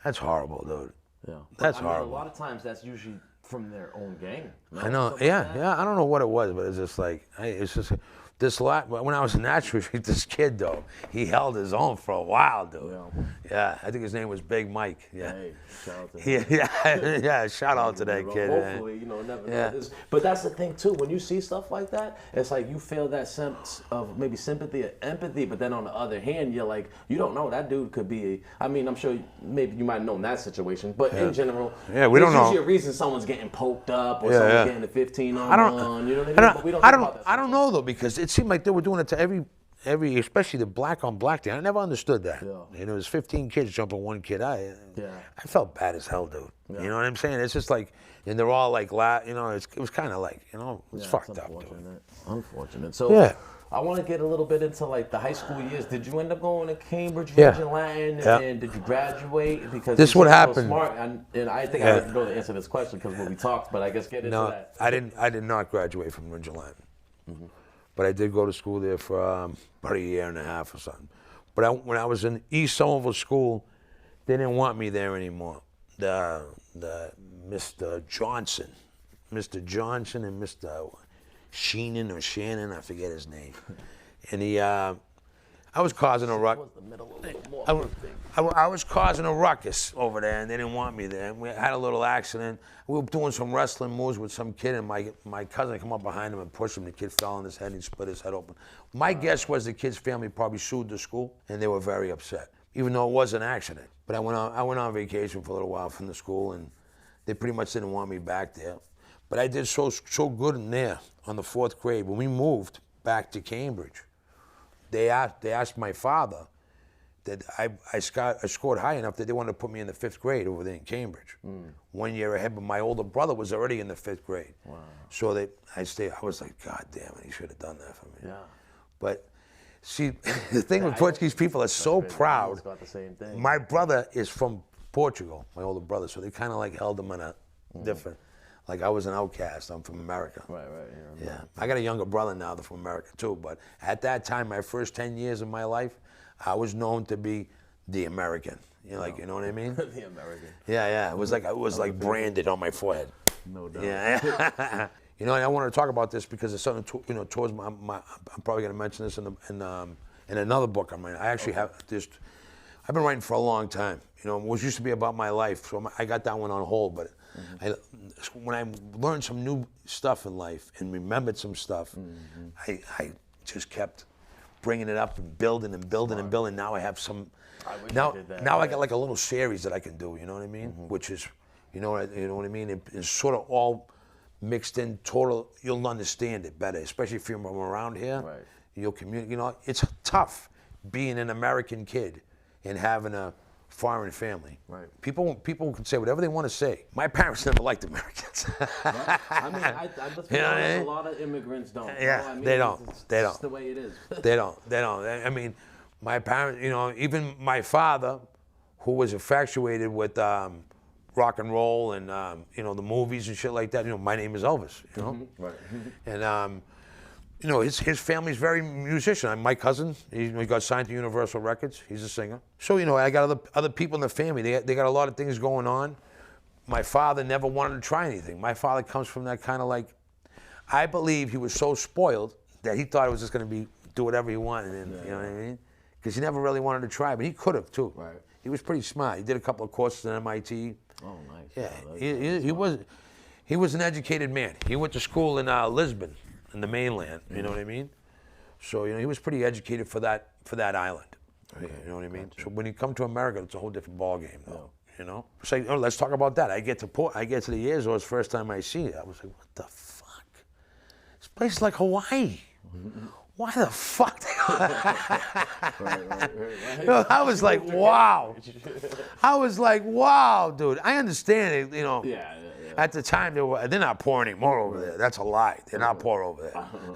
That's horrible, dude. Yeah. That's I mean, horrible. a lot of times that's usually from their own gang. I know, yeah. I don't know what it was, but it's just like, when I was in Nashua, this kid, though, he held his own for a while, dude. Yeah, I think his name was Big Mike. Yeah. Hey, shout out to him. Yeah, shout out to that kid. Hopefully, you know, never know this. But that's the thing, too. When you see stuff like that, it's like you feel that sense of maybe sympathy or empathy, but then on the other hand, you're like, you don't know. That dude could be, I mean, I'm sure maybe you might know in that situation, but in general, we don't know. There's usually a reason someone's getting poked up or someone's getting a 15 on one. You know what I mean? But we don't talk about that I don't know, though, because it seemed like they were doing it to every, especially the black on black thing. I never understood that. Yeah. And it was 15 kids jumping one kid. I felt bad as hell, dude. You know what I'm saying? It's just like, and they're all like, you know, it was kind of like, you know, it's fucked up, dude. Unfortunate. So I want to get a little bit into like the high school years. Did you end up going to Cambridge, Virgin Latin, and did you graduate? Because this is what happened. Smart, and I think I already know the answer to this question because when we talked, but I guess get into that. I did not graduate from Virgin Latin. But I did go to school there for about a year and a half or something. But when I was in East Somerville School, they didn't want me there anymore. The Mr. Johnson and Mr. Shannon, I forget his name. And I was causing a ruckus. I was causing a ruckus over there, and they didn't want me there. We had a little accident. We were doing some wrestling moves with some kid, and my cousin come up behind him and pushed him. The kid fell on his head, and he split his head open. My guess was the kid's family probably sued the school, and they were very upset, even though it was an accident. But I went on vacation for a little while from the school, and they pretty much didn't want me back there. But I did so good in there on the 4th grade. When we moved back to Cambridge, they asked my father that I scored high enough that they wanted to put me in the 5th grade over there in Cambridge. 1 year ahead, but my older brother was already in the 5th grade. Wow. So I was like, God damn it, he should have done that for me. Yeah. But See, the thing with Portuguese people are so proud. About the same thing. My brother is from Portugal, my older brother, so they kind of like held him in a different, like I was an outcast. I'm from America. Right. Yeah, I got a younger brother now that's from America too, but at that time, my first 10 years of my life, I was known to be the American. You know what I mean? The American. Yeah. It was like branded on my forehead. No doubt. Yeah. And I want to talk about this because it's something towards my. I'm probably going to mention this in another book I'm writing. I actually have this. I've been writing for a long time. It was used to be about my life, so I got that one on hold. But when I learned some new stuff in life and remembered some stuff, I just kept bringing it up and building and building and building. Now I have some. Now I got like a little series that I can do. You know what I mean? Which is, you know what I mean? It's sort of all mixed in. Total, you'll understand it better, especially if you're from around here. Right. You'll communicate. It's tough being an American kid and having a foreign family. Right. People can say whatever they want to say. My parents never liked Americans. Right. I mean, let's be honest, a lot of immigrants don't. Yeah, they don't. They don't. It's the way it is. They don't. I mean, my parents, even my father, who was infatuated with rock and roll and the movies and shit like that. My name is Elvis. Right. And his family's very musician. My cousin, he got signed to Universal Records. He's a singer. So I got other people in the family. They got a lot of things going on. My father never wanted to try anything. My father comes from that kind of I believe he was so spoiled that he thought it was just going to be do whatever he wanted. And, you know what I mean? Because he never really wanted to try, but he could have too. Right. He was pretty smart. He did a couple of courses at MIT. Oh, nice. Yeah, he was an educated man. He went to school in Lisbon, in the mainland. You know what I mean? So he was pretty educated for that island. Okay. You know what I mean? Gotcha. So when you come to America, it's a whole different ball game, though. Yeah. So let's talk about that. I get to the Azores first time I see it. I was like, what the fuck? This place is like Hawaii. Why the fuck? Right. I was like, wow. Dude. I understand it, Yeah. At the time, they're not poor anymore over there. That's a lie. They're not poor over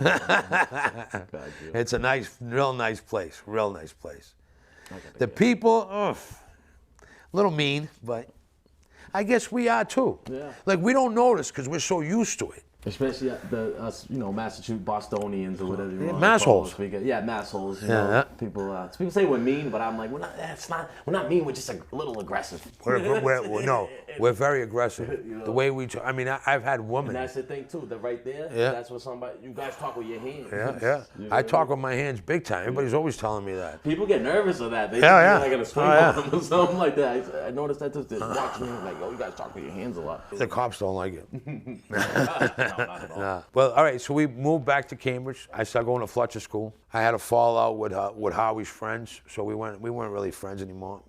there. It's a real nice place. Real nice place. The people, a little mean, but I guess we are too. Yeah. Like we don't notice because we're so used to it. Especially us, Massachusetts Bostonians or whatever. Massholes. Yeah, massholes. People say we're mean, but I'm like, we're not mean. We're just a little aggressive. We're very aggressive. The way we talk. I mean, I've had women. And that's the thing too. That right there. Yeah. That's what you guys talk with your hands. Yeah. I talk with my hands big time. Everybody's always telling me that. People get nervous of that. They think like a swing on them or something like that. I noticed that just watching me. Like, you guys talk with your hands a lot. The cops don't like it. Not at all. Nah. Well, all right, so we moved back to Cambridge. I started going to Fletcher School. I had a fallout with Howie's friends, so we weren't really friends anymore.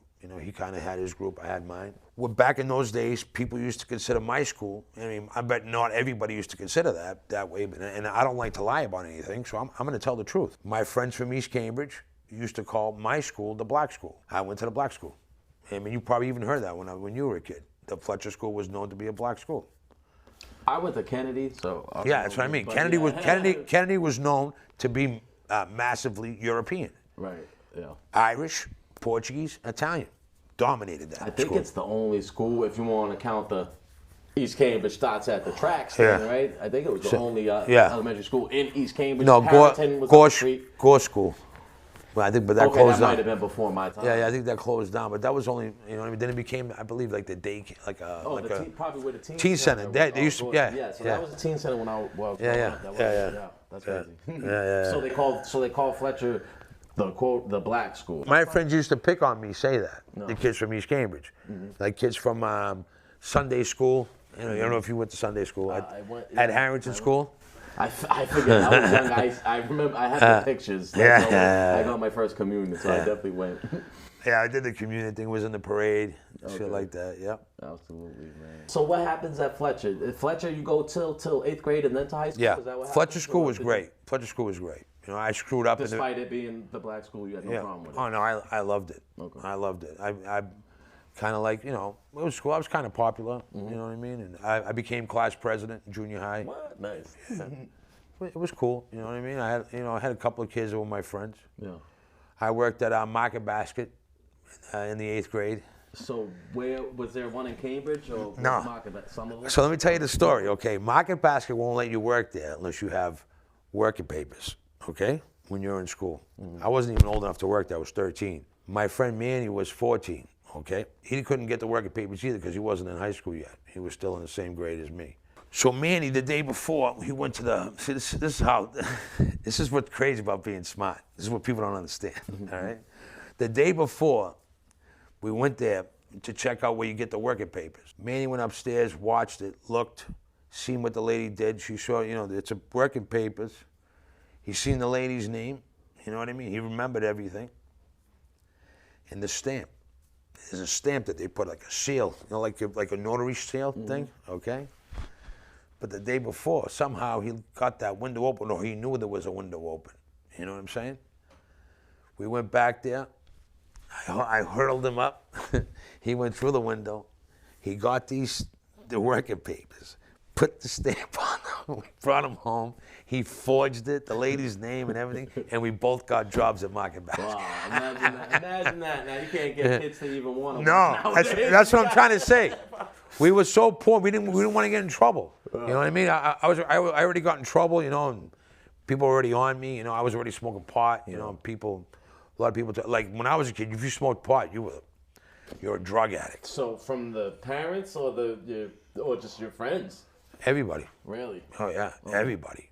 He kind of had his group, I had mine. Well, back in those days, people used to consider my school, I mean, I bet not everybody used to consider that way, and I don't like to lie about anything, so I'm going to tell the truth. My friends from East Cambridge used to call my school the black school. I went to the black school. I mean, you probably even heard that when you were a kid. The Fletcher School was known to be a black school. I went to Kennedy, so yeah, that's what I mean. Kennedy was known to be massively European. Right. Yeah. Irish, Portuguese, Italian dominated that. I think school. It's the only school, if you want to count the East Cambridge starts at the tracks, right? I think it was the only elementary school in East Cambridge. No, Gore School. Well, I think, but that closed down. That might have been before my time. Yeah, I think that closed down, but that was only, then it became, I believe, like the day, probably where the teen center. They used to, so that was a teen center when I was growing up. That's crazy. So they call Fletcher the black school. My friends used to pick on me, say that. The kids from East Cambridge, like kids from Sunday school. I don't know if you went to Sunday school at Harrington School. I forget. I was young. I remember. I had the pictures. I got my first communion, so I definitely went. Yeah, I did the communion thing. Was in the parade, shit like that. Yep. Absolutely, man. So what happens at Fletcher? At Fletcher, you go till 8th grade and then to high school. Yeah. Is that what Fletcher School was great. Fletcher School was great. I screwed up. Despite it being the black school, you had no problem with it. Oh no, I loved it. Okay. I loved it. I kind of like, it was cool. I was kind of popular, you know what I mean? And I became class president in junior high. What? Nice. Yeah. it was cool. You know what I mean? I had a couple of kids that were my friends. Yeah. I worked at Market Basket in the 8th grade. So where was there one in Cambridge or No. Market? Some of them? So let me tell you the story, okay? Market Basket won't let you work there unless you have working papers, okay? When you're in school. I wasn't even old enough to work there. I was 13. My friend Manny was 14, okay? He couldn't get the working papers either because he wasn't in high school yet. He was still in the same grade as me. So Manny, the day before, he went to the, see, this is how, this is what's crazy about being smart. This is what people don't understand, all right? The day before, we went there to check out where you get the working papers. Manny went upstairs, watched it, looked, seen what the lady did. She saw, you know, it's a working papers. He seen the lady's name, you know what I mean? He remembered everything. And the stamp. There's a stamp that they put, like a seal, you know, like a notary seal thing, okay? But the day before, somehow he got that window open, or he knew there was a window open. You know what I'm saying? We went back there. I hurled him up. He went through the window. He got the working papers, put the stamp on them. We brought him home. He forged it, the lady's name and everything, and we both got jobs at Market Basket. Wow, imagine that. Imagine that. Now you can't get kids to even want to. No, that's what I'm trying to say. We were so poor, we didn't want to get in trouble. You know what I mean? I already got in trouble, you know, and people were already on me. You know, I was already smoking pot. You know, a lot of people, like when I was a kid, if you smoked pot, you're a drug addict. So from the parents or or just your friends? Everybody. Really? Oh yeah, everybody,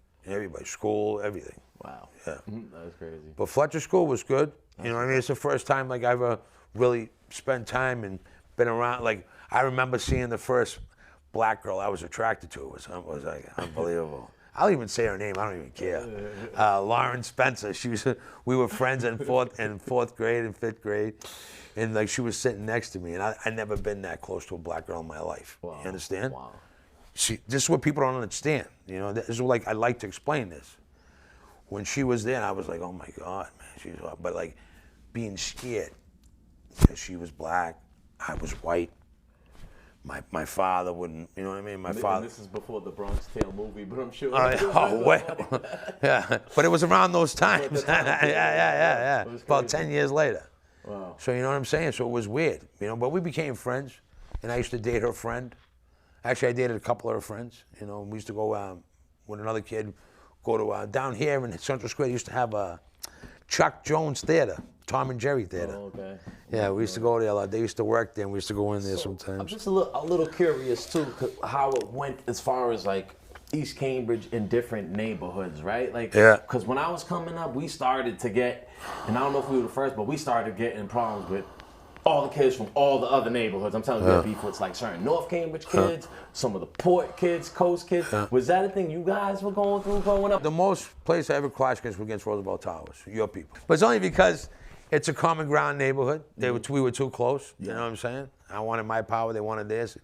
school, everything. Wow. Yeah. That's crazy. But Fletcher School was good. You know what I mean? It's the first time like I ever really spent time and been around. Like I remember seeing the first black girl I was attracted to. It was like unbelievable. I'll even say her name. I don't even care. Lauren Spencer. We were friends in fourth grade and 5th grade, and like she was sitting next to me, and I never been that close to a black girl in my life. Wow. You understand? Wow. See, this is what people don't understand. You know, this is like I like to explain this. When she was there, I was like, oh my God, man, but like being scared because she was black, I was white. My father wouldn't, you know what I mean? My father. This is before the Bronx Tale movie, but I'm sure. Yeah. But it was around those times. Yeah. About 10 years later. Wow. So you know what I'm saying? So it was weird, you know. But we became friends, and I used to date her friend. Actually, I dated a couple of her friends. You know, we used to go with another kid, go to down here in Central Square. They used to have a Chuck Jones Theater. Tom and Jerry Theater. Oh, okay. Yeah, we used to go there a lot. They used to work there, and we used to go in there sometimes. I'm just a little curious too, how it went as far as like East Cambridge in different neighborhoods, right? Like, yeah. Because when I was coming up, we started to get, and I don't know if we were the first, but we started getting problems with all the kids from all the other neighborhoods. I'm telling you, we had beef with like certain North Cambridge kids, some of the Port kids, Coast kids. Was that a thing you guys were going through growing up? The most place I ever clashed against was against Roosevelt Towers, your people. But it's only because it's a common ground neighborhood. We were too close. You know what I'm saying? I wanted my power, they wanted theirs.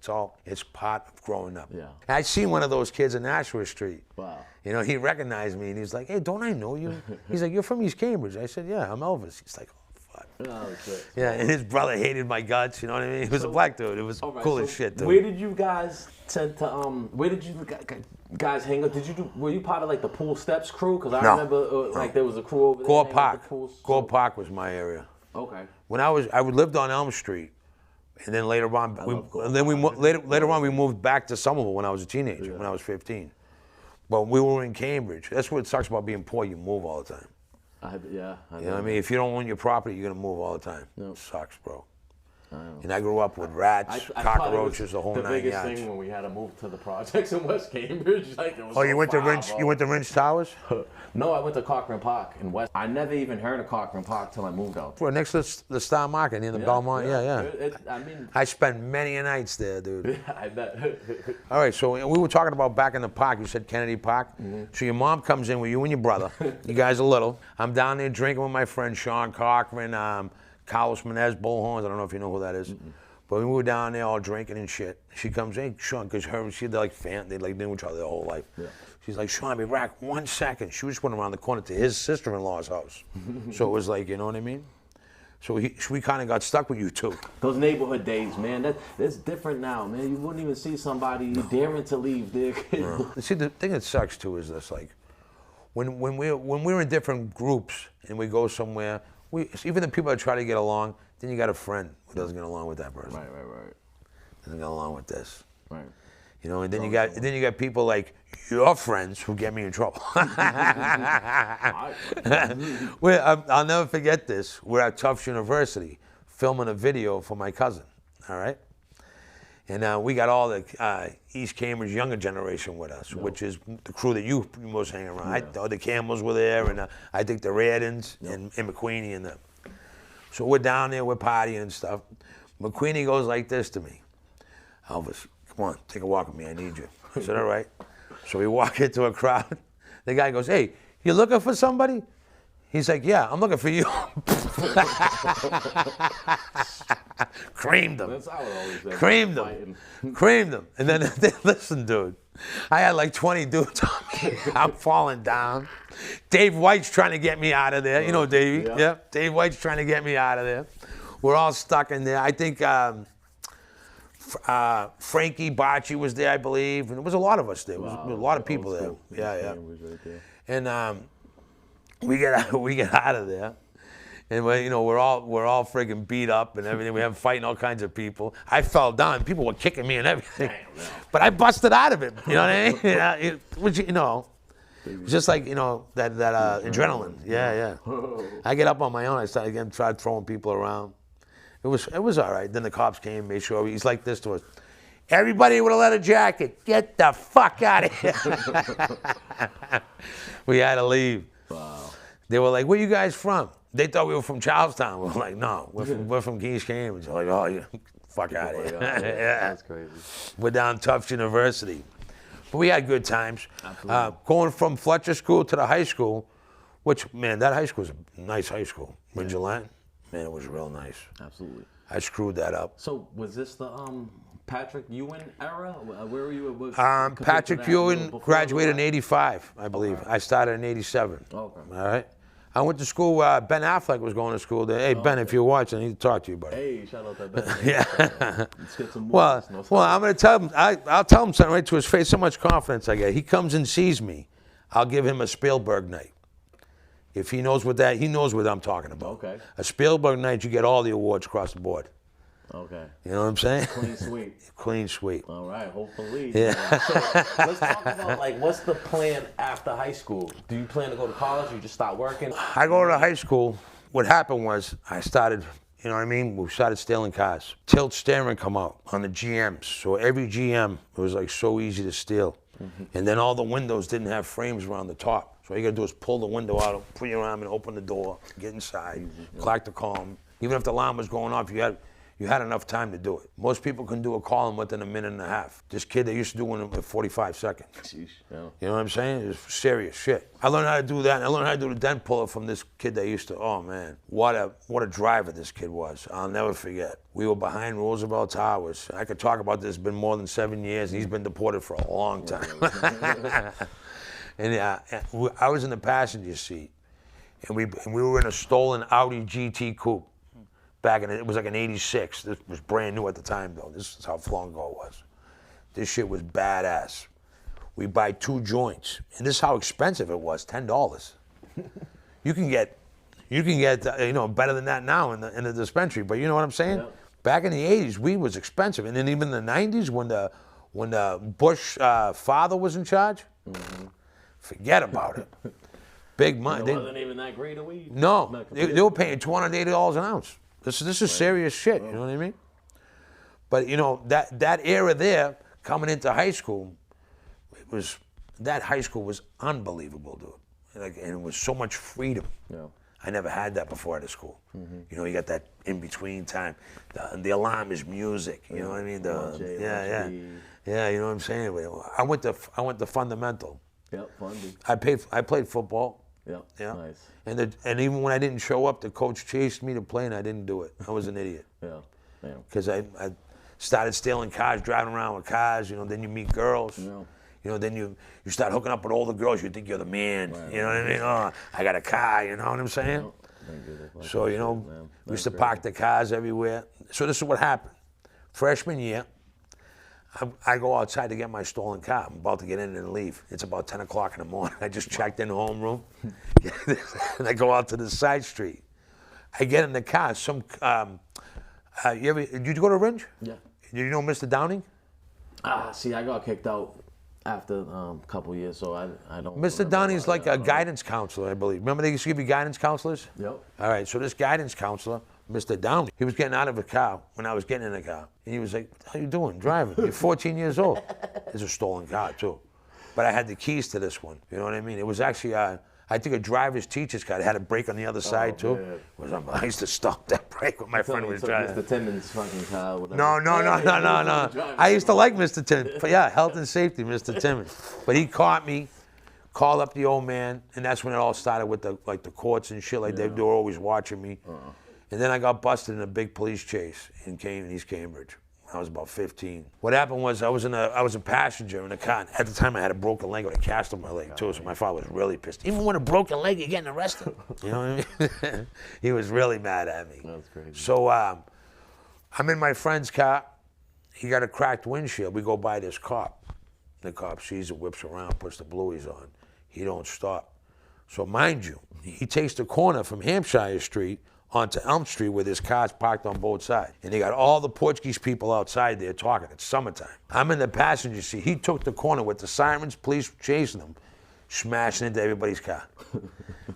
It's part of growing up. Yeah. And I seen one of those kids in Nashua Street. Wow. You know, he recognized me and he's like, hey, don't I know you? He's like, you're from East Cambridge. I said, yeah, I'm Elvis. He's like, oh, fuck. Oh, shit. Yeah, and his brother hated my guts, you know what I mean? He was a black dude. It was cool as shit, dude. Where did you guys tend to, where did you guys hang out? Were you part of like the Pool Steps crew? Because I remember like there was a crew over there. Gore Park. Gore Park was my area. Okay. When I lived on Elm Street, and then later on, we moved back to Somerville when I was a teenager, when I was 15. But we were in Cambridge. That's what sucks about being poor. You move all the time. You know what I mean? If you don't own your property, you're gonna move all the time. It sucks, bro. And I grew up with rats, cockroaches, the whole 9 yards. The biggest thing when we had to move to the projects in West Cambridge, like it was. Oh, you went to Rinch? You went to Rinch Towers? No, I went to Cochran Park in West. I never even heard of Cochran Park till I moved out. We're next to the Star Market near the Belmont. Yeah. I mean, I spent many a nights there, dude. I bet. All right, so we were talking about back in the park. You said Kennedy Park. So your mom comes in with you and your brother. You guys are little. I'm down there drinking with my friend Sean Cochran, Carlos Menez, Bullhorns. I don't know if you know who that is. But we were down there all drinking and shit. She comes in, Sean, because they knew each other their whole life. Yeah. She's like, Sean, be back 1 second. She just went around the corner to his sister-in-law's house. So it was like, you know what I mean? So we kind of got stuck with you two. Those neighborhood days, man, that's different now, man. You wouldn't even see somebody daring to leave their kid. See, the thing that sucks too is this, like, when we're in different groups and we go somewhere, even the people that try to get along, then you got a friend who doesn't get along with that person. Right. Doesn't get along with this. Right. You know, and then you got people like your friends who get me in trouble. I'll never forget this. We're at Tufts University filming a video for my cousin. All right. And we got all the East Cambridge younger generation with us, which is the crew that you most hang around. The Campbells were there, and I think the Reardons and McQueenie and them. So we're down there, we're partying and stuff. McQueenie goes like this to me. Elvis, come on, take a walk with me, I need you. I said, all right. So we walk into a crowd. The guy goes, hey, you looking for somebody? He's like, yeah, I'm looking for you. Creamed them. That's how it always is. Creamed them. And then, listen, dude, I had like 20 dudes on me. I'm falling down. Dave White's trying to get me out of there. You know Davey? Yeah. Dave White's trying to get me out of there. We're all stuck in there. I think Frankie Bocci was there, I believe. And there was a lot of us there. There was a lot of people there. Yeah. And we get out of there. And we're all friggin' beat up and everything. We have fighting all kinds of people. I fell down. People were kicking me and everything. But I busted out of it. You know what I mean? Which just like that adrenaline. Yeah. I get up on my own. I tried throwing people around. It was all right. Then the cops came, made sure he's like this to us. Everybody with a leather jacket, get the fuck out of here. We had to leave. Wow. They were like, where you guys from? They thought we were from Charlestown. We were like, no, we're from East Cambridge. They're like, oh, yeah, fuck out of here. That's crazy. We're down Tufts University. But we had good times. Going from Fletcher School to the high school, which, man, that high school was a nice high school. Ridgeland, man, it was real nice. Absolutely. I screwed that up. So was this the Patrick Ewing era? Where were you? Patrick Ewing graduated in 85, I believe. Okay. I started in 87. Okay. All right. I went to school. Ben Affleck was going to school there. Hey, Ben, if you're watching, I need to talk to you, buddy. Hey, shout out to Ben. Yeah. Let's get some more. Well, I'm going to tell him. I'll tell him something right to his face. So much confidence I get. He comes and sees me. I'll give him a Spielberg night. If he knows he knows what I'm talking about. Okay. A Spielberg night, you get all the awards across the board. Okay. You know what I'm saying? Clean sweep. Clean sweep. All right, hopefully. Yeah. So let's talk about what's the plan after high school? Do you plan to go to college or you just start working? I go to high school. What happened was I started, you know what I mean? We started stealing cars. Tilt steering come out on the GMs. So every GM, it was so easy to steal. Mm-hmm. And then all the windows didn't have frames around the top. So all you gotta do is pull the window out, put your arm and open the door, get inside, clock the column. Even if the alarm was going off, you had enough time to do it. Most people can do a column within a minute and a half. This kid, they used to do one in 45 seconds. Jeez, yeah. You know what I'm saying? It's serious shit. I learned how to do that, and I learned how to do the dent puller from this kid that used to, oh man, what a driver this kid was. I'll never forget. We were behind Roosevelt Towers. I could talk about this, it's been more than 7 years, and he's been deported for a long time. And I was in the passenger seat, and we were in a stolen Audi GT coupe. It was like an 86. This was brand new at the time, though. This is how long ago it was. This shit was badass. We buy 2 joints, and this is how expensive it was, $10. You can get better than that now in the dispensary, but you know what I'm saying? Yeah. Back in the 80s, weed was expensive, and then even in the 90s, when the Bush father was in charge, forget about it. Big money. It wasn't even that great a weed. No, they were paying $280 an ounce. This is serious shit, you know what I mean? But that era there, coming into high school, that high school was unbelievable, dude. And it was so much freedom. Yeah. I never had that before out of school. Mm-hmm. You got that in between time. The alarm is music. You know what I mean? Yeah. You know what I'm saying? I went to fundamental. Yep, fundy. I played football. Yeah, nice. And even when I didn't show up, the coach chased me to play, and I didn't do it. I was an idiot. Yeah. Because I started stealing cars, driving around with cars. Then you meet girls. Yeah. Then you start hooking up with older girls. You think you're the man. Right, you know what I mean? Oh, I got a car. You know what I'm saying? So we used to park the cars everywhere. So this is what happened. Freshman year, I go outside to get my stolen car. I'm about to get in and leave. It's about 10 o'clock in the morning. I just checked in the homeroom. And I go out to the side street. I get in the car. Did you go to Ringe? Yeah. Did you know Mr. Downing? See, I got kicked out after a couple years, so I don't. Mr. Downey's like a guidance counselor, I believe. Remember they used to give you guidance counselors? Yep. All right, so this guidance counselor, Mr. Downey, he was getting out of a car when I was getting in the car. And he was like, how you doing, driving? You're 14 years old. It's a stolen car, too. But I had the keys to this one, you know what I mean? It was actually, I think a driver's teacher's car. It had a brake on the other side, too. I used to stop that brake when my friend was driving. Mr. Timmons' fucking car, whatever. No. I used to like Mr. Timmons. But yeah, health and safety, Mr. Timmons. But he caught me, called up the old man, and that's when it all started with the courts and shit. Like they were always watching me. And then I got busted in a big police chase in East Cambridge. I was about 15. What happened was I was a passenger in a car. At the time I had a broken leg with a cast on my leg too, so my father was really pissed. Even with a broken leg, you're getting arrested. You know what I mean? He was really mad at me. That's crazy. So I'm in my friend's car. He got a cracked windshield. We go by this cop. The cop sees it, whips around, puts the blueies on. He don't stop. So mind you, he takes the corner from Hampshire Street onto Elm Street where there's cars parked on both sides. And they got all the Portuguese people outside there talking. It's summertime. I'm in the passenger seat. He took the corner with the sirens, police chasing him, smashing into everybody's car.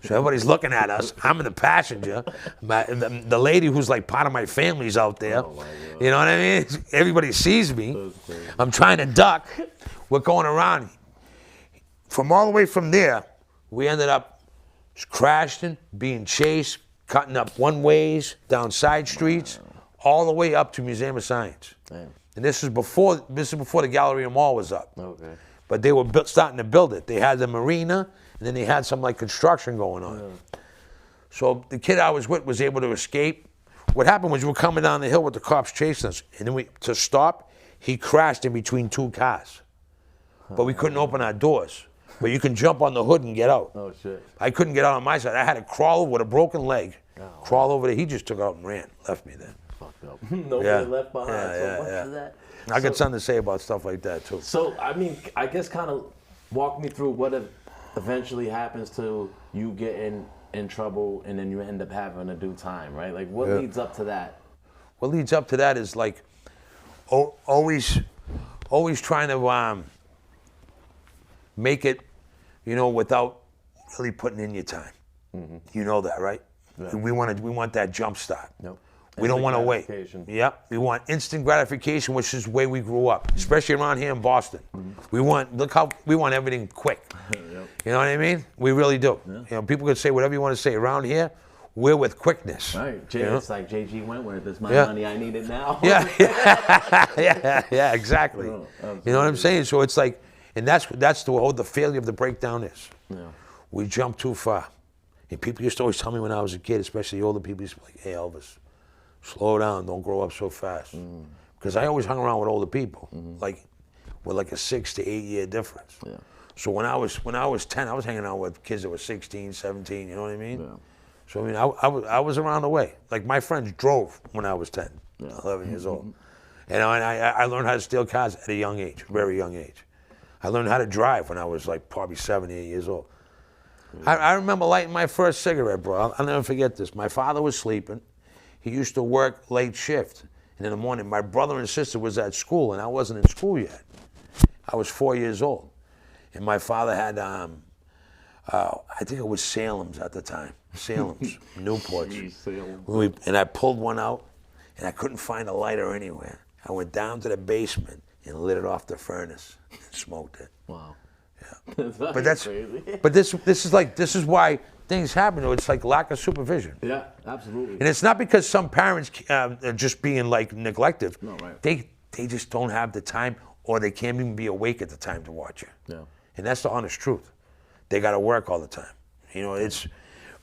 So everybody's looking at us. I'm in the passenger. The lady who's like part of my family's out there. Oh my God. You know what I mean? Everybody sees me. I'm trying to duck. We're going around. From all the way from there, we ended up crashing, being chased, cutting up one-ways, down side streets, all the way up to Museum of Science. Damn. And this is before the Galleria Mall was up. Okay. But they were starting to build it. They had the marina, and then they had some like construction going on. Yeah. So the kid I was with was able to escape. What happened was we were coming down the hill with the cops chasing us, and then to stop, he crashed in between two cars. But we couldn't open our doors. But you can jump on the hood and get out. Oh, shit. I couldn't get out on my side. I had to crawl over with a broken leg, crawl over there. He just took out and ran, left me there. Fucked up. Nobody left behind. Yeah. For that. I got something to say about stuff like that, too. So, I mean, I guess kind of walk me through what eventually happens to you getting in trouble and then you end up having to do time, right? Like, what leads up to that? What leads up to that is, like, always trying to make it, without really putting in your time. Mm-hmm. You know that, right? Yeah. We want that jump start. Yep. We don't want to wait. Yep. We want instant gratification, which is the way we grew up, especially around here in Boston. Mm-hmm. We want everything quick. Yep. You know what I mean? We really do. Yeah. People could say whatever you want to say. Around here, we're with quickness. Right. It's like J.G. Wentworth. It's my money. I need it now. Yeah, exactly. You know what I'm saying? So it's like, and that's the failure of the breakdown is. Yeah. We jumped too far. And people used to always tell me when I was a kid, especially older people, used to be like, hey, Elvis, slow down, don't grow up so fast. Because I always hung around with older people, with like a 6 to 8 year difference. Yeah. So when I was 10, I was hanging out with kids that were 16, 17, you know what I mean? Yeah. So I mean, I was around the way. Like my friends drove when I was 10, 11 years old. And I learned how to steal cars at a young age, very young age. I learned how to drive when I was like probably 7, 8 years old. I remember lighting my first cigarette, bro. I'll never forget this. My father was sleeping. He used to work late shift. And in the morning, my brother and sister was at school, and I wasn't in school yet. I was 4 years old. And my father had, I think it was Salem's at the time. Salem's, Newports. And I pulled one out, and I couldn't find a lighter anywhere. I went down to the basement and lit it off the furnace and smoked it. Wow. Yeah. That's crazy. But this is why things happen. It's like lack of supervision. Yeah, absolutely. And it's not because some parents are just being like neglective. No, right. They just don't have the time, or they can't even be awake at the time to watch you. Yeah. And that's the honest truth. They got to work all the time. It's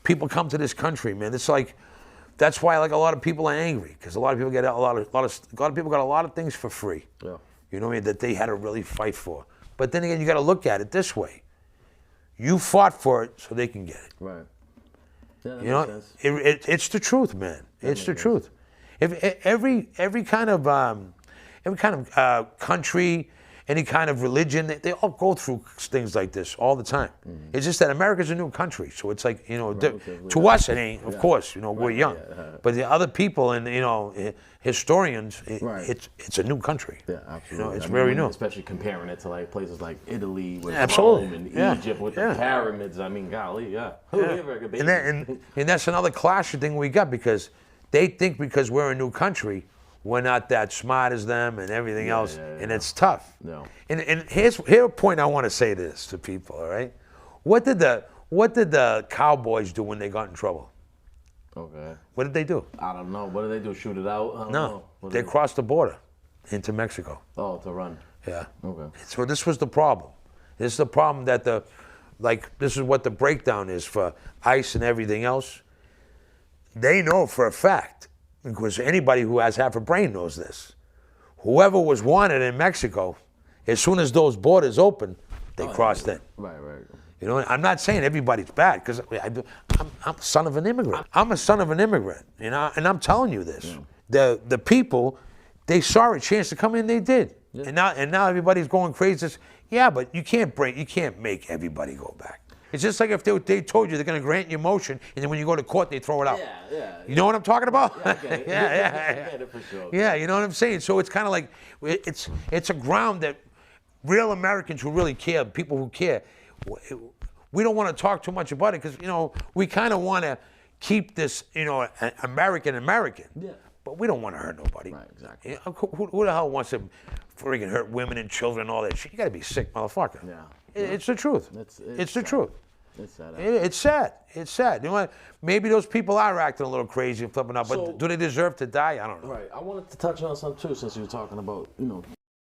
people come to this country, man. It's like that's why like a lot of people are angry, because a lot of people get a lot of people got a lot of things for free. Yeah. You know what I mean? That they had to really fight for. But then again, you got to look at it this way. You fought for it so they can get it. Right. Yeah, that makes sense. It's the truth, man. It's the truth. If every kind of every kind of country, any kind of religion, they all go through things like this all the time. It's just that America's a new country, so it's like, you know, to us it ain't, of course, you know, we're young. But the other people and, you know, historians, it's a new country. Yeah, absolutely. You know, it's very new. Especially comparing it to like places like Italy with Absolutely. Rome and Egypt with the pyramids. I mean, golly, And that's another clashing thing we got, because they think because we're a new country, we're not that smart as them and everything else, and it's tough. No. And here's a point I want to say this to people, all right? What did the cowboys do when they got in trouble? Okay. What did they do? I don't know. What did they do? Shoot it out? I don't No, know. they crossed the border into Mexico. Oh, to run. Yeah. Okay. So this was the problem. This is the problem that this is what the breakdown is for ICE and everything else. They know for a fact, because anybody who has half a brain knows this. Whoever was wanted in Mexico, as soon as those borders opened, they crossed in. Right. You know, I'm not saying everybody's bad, because I'm a son of an immigrant. I'm a son of an immigrant, you know, and I'm telling you this. The people, they saw a chance to come in, they did. And now everybody's going crazy. Yeah, but you can't make everybody go back. It's just like if they told you they're going to grant you motion, and then when you go to court, they throw it out. Yeah. You know what I'm talking about? Yeah, I get it. Yeah. I get it for sure. Yeah, you know what I'm saying? So it's kind of like, it's a ground that real Americans who really care, people who care, we don't want to talk too much about it, because, you know, we kind of want to keep this, you know, American. Yeah. But we don't want to hurt nobody. Right, exactly. You know, who the hell wants to freaking hurt women and children and all that shit? You got to be sick, motherfucker. Yeah. It's the truth. It's the truth. It's sad. It's sad. It's sad. You know what? Maybe those people are acting a little crazy and flipping out, but do they deserve to die? I don't know. Right. I wanted to touch on something too, since you were talking about, you know,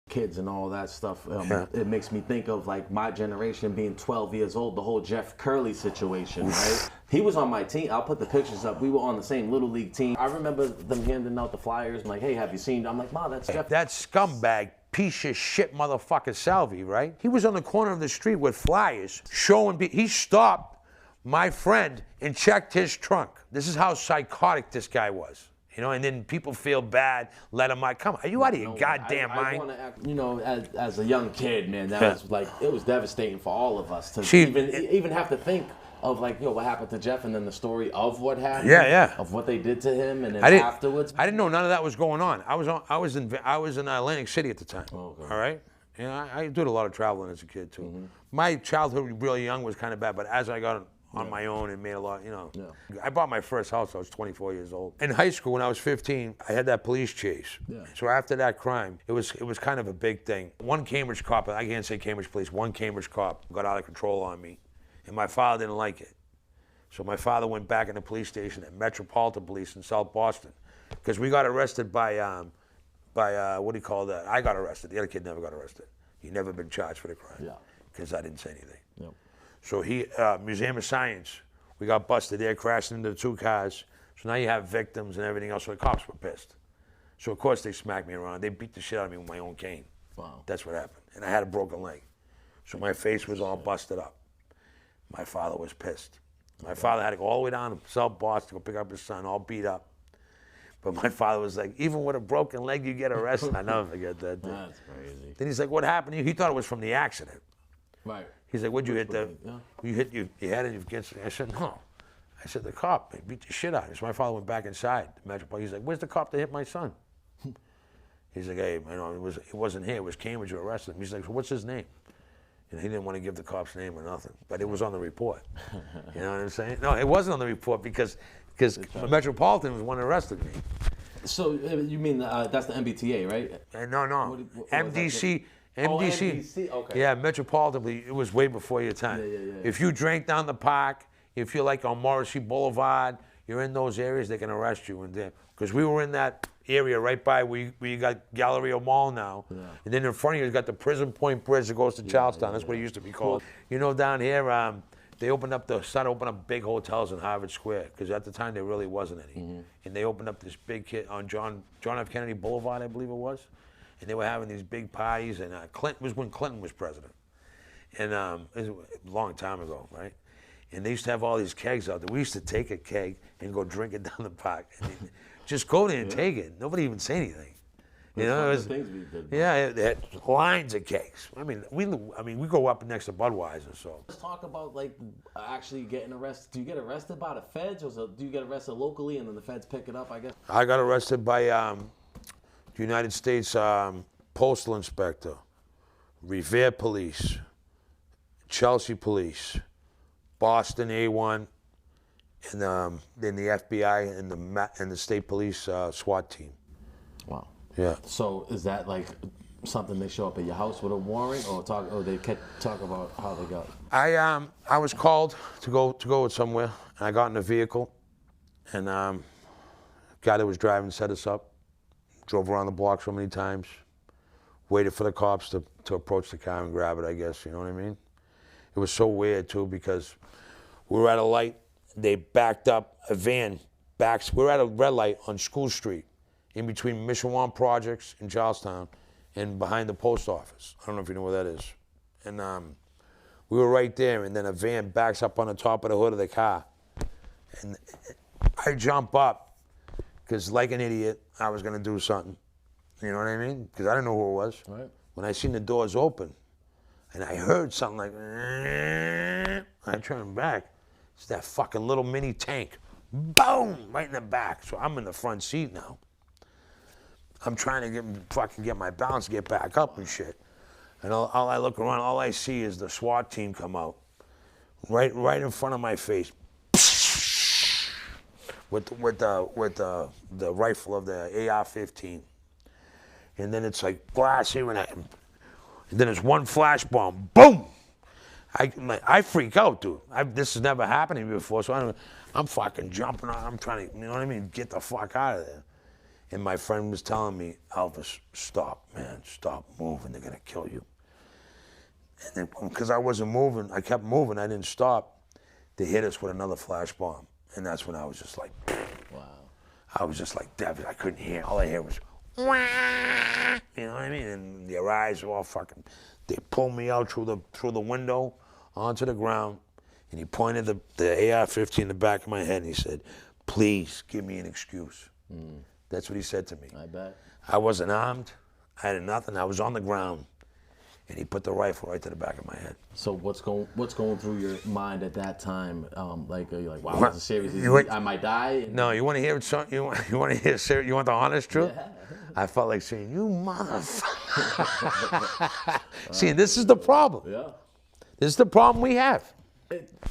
kids and all that stuff. It makes me think of like my generation being 12 years old, the whole Jeff Curley situation, right? He was on my team. I'll put the pictures up. We were on the same little league team. I remember them handing out the flyers and like, hey, have you seen? I'm like, Mom, that's Jeff. That scumbag, piece of shit motherfucker Salvi, right? He was on the corner of the street with flyers showing, he stopped my friend and checked his trunk. This is how psychotic this guy was. You know, and then people feel bad, let him out. Come on, are you out of your goddamn mind? I want to act, you know, as a young kid, man, that was like, it was devastating for all of us to even have to think of like, yo, what happened to Jeff, and then the story of what happened, of what they did to him, and then afterwards. I didn't know none of that was going on. I was in Atlantic City at the time. Okay. All right, you know, I did a lot of traveling as a kid too. Mm-hmm. My childhood really young was kind of bad, but as I got on my own and made a lot, you know. Yeah. I bought my first house, I was 24 years old. In high school, when I was 15, I had that police chase. Yeah. So after that crime, it was kind of a big thing. One Cambridge cop, I can't say Cambridge police, one Cambridge cop got out of control on me, and my father didn't like it. So my father went back in the police station at Metropolitan Police in South Boston, because we got arrested by what do you call that? I got arrested. The other kid never got arrested. He never been charged for the crime, because I didn't say anything. Yep. So Museum of Science, we got busted there, crashing into the two cars. So now you have victims and everything else. So the cops were pissed. So of course they smacked me around. They beat the shit out of me with my own cane. Wow. That's what happened. And I had a broken leg. So my face was all busted up. My father was pissed. My father had to go all the way down to South Boston to go pick up his son, all beat up. But my father was like, even with a broken leg, you get arrested. I never forget that. That's crazy. Then he's like, what happened to you? He thought it was from the accident. Right. He's like, what'd you hit? You hit your head and against. I said, no. I said, the cop, he beat the shit out of me. So my father went back inside the Metropolitan. He's like, where's the cop that hit my son? He's like, hey, you know, it wasn't here. It was Cambridge who arrested him. He's like, so what's his name? And he didn't want to give the cop's name or nothing, but it was on the report. You know what I'm saying? No, it wasn't on the report because Metropolitan was the one that arrested me. So you mean that's the MBTA, right? No. MDC. MDC. Okay. Yeah, Metropolitan. It was way before your time. Yeah. If you drank down the park, if you're like on Morrissey Boulevard, you're in those areas, they can arrest you. And because we were in that area right by where you got Galleria Mall now, and then in front of you got the Prison Point Bridge that goes to Charlestown. That's what it used to be called. You know, down here, they started opening up big hotels in Harvard Square, because at the time there really wasn't any. Mm-hmm. And they opened up this big kit on John F. Kennedy Boulevard, I believe it was. And they were having these big parties, and Clinton was when Clinton was president. And it was a long time ago, right? And they used to have all these kegs out there. We used to take a keg and go drink it down the park. And just go there and take it. Nobody even say anything. You know, it was, things we did. yeah, it had lines of cakes. I mean, we go up next to Budweiser, so. Let's talk about like actually getting arrested. Do you get arrested by the feds, or do you get arrested locally and then the feds pick it up? I guess. I got arrested by the United States Postal Inspector, Revere Police, Chelsea Police, Boston A1, and then the FBI and the state police SWAT team. Wow. Yeah. So is that like something they show up at your house with a warrant, or they talk about how they got? I was called to go somewhere, and I got in a vehicle, and guy that was driving set us up, drove around the block so many times, waited for the cops to approach the car and grab it, I guess, you know what I mean? It was so weird too, because we were at a light, they backed up a van, we were at a red light on School Street, in between Mission One Projects in Charlestown and behind the post office. I don't know if you know where that is. And we were right there, and then a van backs up on the top of the hood of the car. And I jump up, because like an idiot, I was gonna do something. You know what I mean? Because I didn't know who it was. Right. When I seen the doors open, and I heard something like, I turned back. It's that fucking little mini tank. Boom! Right in the back. So I'm in the front seat now. I'm trying to get my balance, get back up and shit. And all I look around, all I see is the SWAT team come out, right in front of my face, with the rifle of the AR-15. And then it's like glass here, and then it's one flash bomb, boom! I freak out, dude. This has never happened to me before, so I'm fucking jumping. I'm trying to, you know what I mean, get the fuck out of there. And my friend was telling me, Elvis, stop, man, stop moving. They're gonna kill you. And then, because I wasn't moving, I kept moving. I didn't stop. They hit us with another flash bomb, and that's when I was just like, wow. I was just like, David, I couldn't hear. All I hear was, wah! You know what I mean? And their eyes were all fucking. They pulled me out through the window onto the ground, and he pointed the AR-15 in the back of my head, and he said, please give me an excuse. That's what he said to me. I bet. I wasn't armed. I had nothing. I was on the ground, and he put the rifle right to the back of my head. So what's going through your mind at that time? Like, are you like, wow, this is serious. I might die. No, you want to hear something? You want to hear serious? You want the honest truth? Yeah. I felt like saying, "You motherfucker." See, this is the problem. Yeah. This is the problem we have.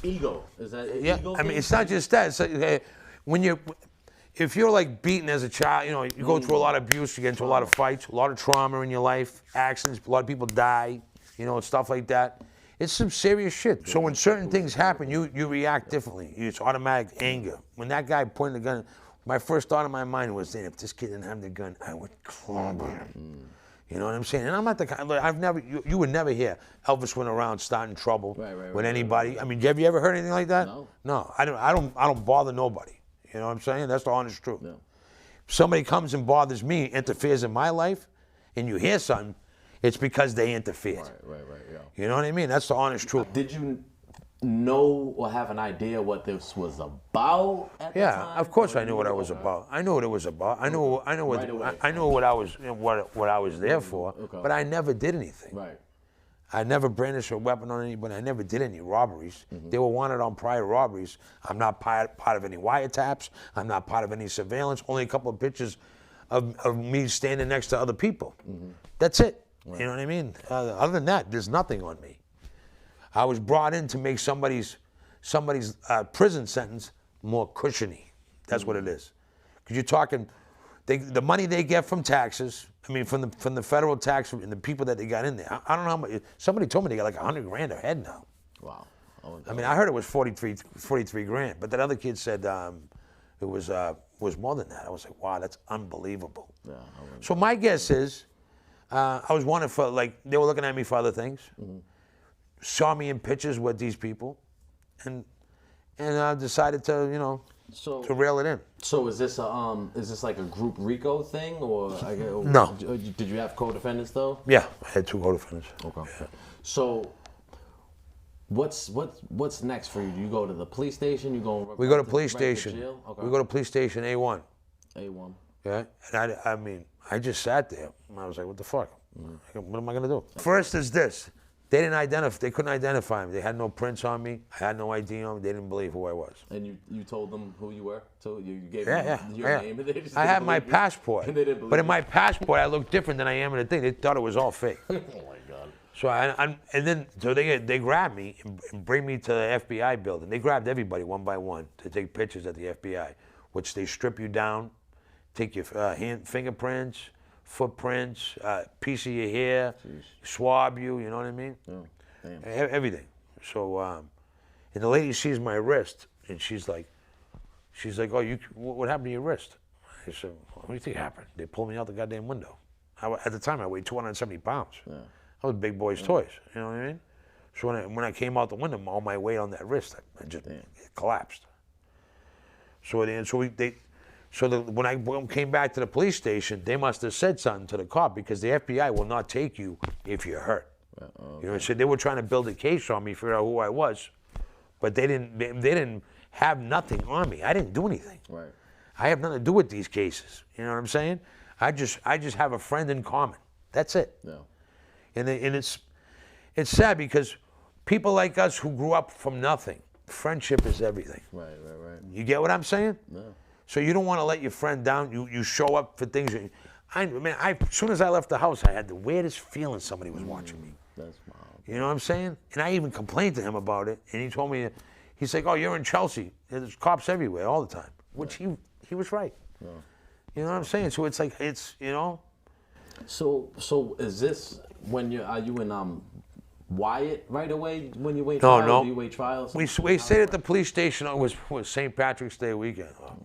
Ego. Is that an Yeah. ego I mean, thing? it's not just that. It's like, if you're like beaten as a child, you know, you go through a lot of abuse, you get into a lot of fights, a lot of trauma in your life, accidents, a lot of people die, you know, stuff like that. It's some serious shit. So when certain things happen, you react differently. It's automatic anger. When that guy pointed the gun, my first thought in my mind was, if this kid didn't have the gun, I would club him. You know what I'm saying? And I'm not the kind. You would never hear Elvis went around starting trouble with anybody. I mean, have you ever heard anything like that? No. No, I don't bother nobody. You know what I'm saying? That's the honest truth. Yeah. If somebody comes and bothers me, interferes in my life, and you hear something, it's because they interfered. Right, yeah. You know what I mean? That's the honest truth. Did you know or have an idea what this was about at the time? Yeah, of course I knew what I was about. I knew what it was about. I knew what I was there for. Okay. But I never did anything. Right. I never brandished a weapon on anybody. I never did any robberies. They were wanted on prior robberies. I'm not part of any wiretaps. I'm not part of any surveillance. Only a couple of pictures of me standing next to other people. That's it. Right. You know what I mean? Other than that, there's nothing on me. I was brought in to make somebody's prison sentence more cushiony. That's what it is. Because you're talking, the money they get from taxes. I mean, from the federal tax and the people that they got in there. I don't know how much. Somebody told me they got like $100,000 a head now. Wow. I mean, I heard it was 43 grand, but that other kid said it was more than that. I was like, wow, that's unbelievable. Yeah. So my guess is, I was wanted for, like, they were looking at me for other things. Saw me in pictures with these people, and decided to, you know, to rail it in. So is this like a group RICO thing, or no? Did you have co-defendants though? Yeah, I had 2 co-defendants. Okay. Yeah. So what's next for you? Do you go to the police station? We go to police station. Jail? Okay. We go to police station A1. A1. Yeah, and I mean, I just sat there. And I was like, what the fuck? What am I gonna do? First is this. They didn't identify. They couldn't identify me. They had no prints on me. I had no ID on me. They didn't believe who I was. And you told them who you were? So you gave Yeah, them yeah, your yeah. name? And they just I didn't had my believe you? passport. And they didn't believe But in you? my passport, I looked different than I am in the thing. They thought it was all fake. Oh my God. So they grabbed me and bring me to the FBI building. They grabbed everybody one by one to take pictures at the FBI, which they strip you down, take your fingerprints, footprints, piece of your hair, swab you. You know what I mean? Oh, damn. Everything. So, and the lady sees my wrist, and she's like, "Oh, what happened to your wrist?" I said, "What do you think happened?" They pulled me out the goddamn window. At the time, I weighed 270 pounds. Yeah. I was big boy's toys. You know what I mean? So when I came out the window, all my weight on that wrist, I just it collapsed. So when I came back to the police station, they must have said something to the cop because the FBI will not take you if you're hurt. Okay. You know, so they were trying to build a case on me, figure out who I was, but they didn't have nothing on me. I didn't do anything. Right. I have nothing to do with these cases. You know what I'm saying? I just have a friend in common. That's it. Yeah. And it's sad because people like us who grew up from nothing, friendship is everything. Right. You get what I'm saying? Yeah. So you don't want to let your friend down. You show up for things. As soon as I left the house, I had the weirdest feeling somebody was watching me. That's wild. You know what I'm saying? And I even complained to him about it. And he told me, he's like, "Oh, you're in Chelsea. There's cops everywhere all the time," which he was right. Yeah. You know what I'm saying? So it's like you know. So is this are you in Wyatt right away when you wait No, trial? no. Do you wait trials? We stayed at the police station. It was St. Patrick's Day weekend. Oh,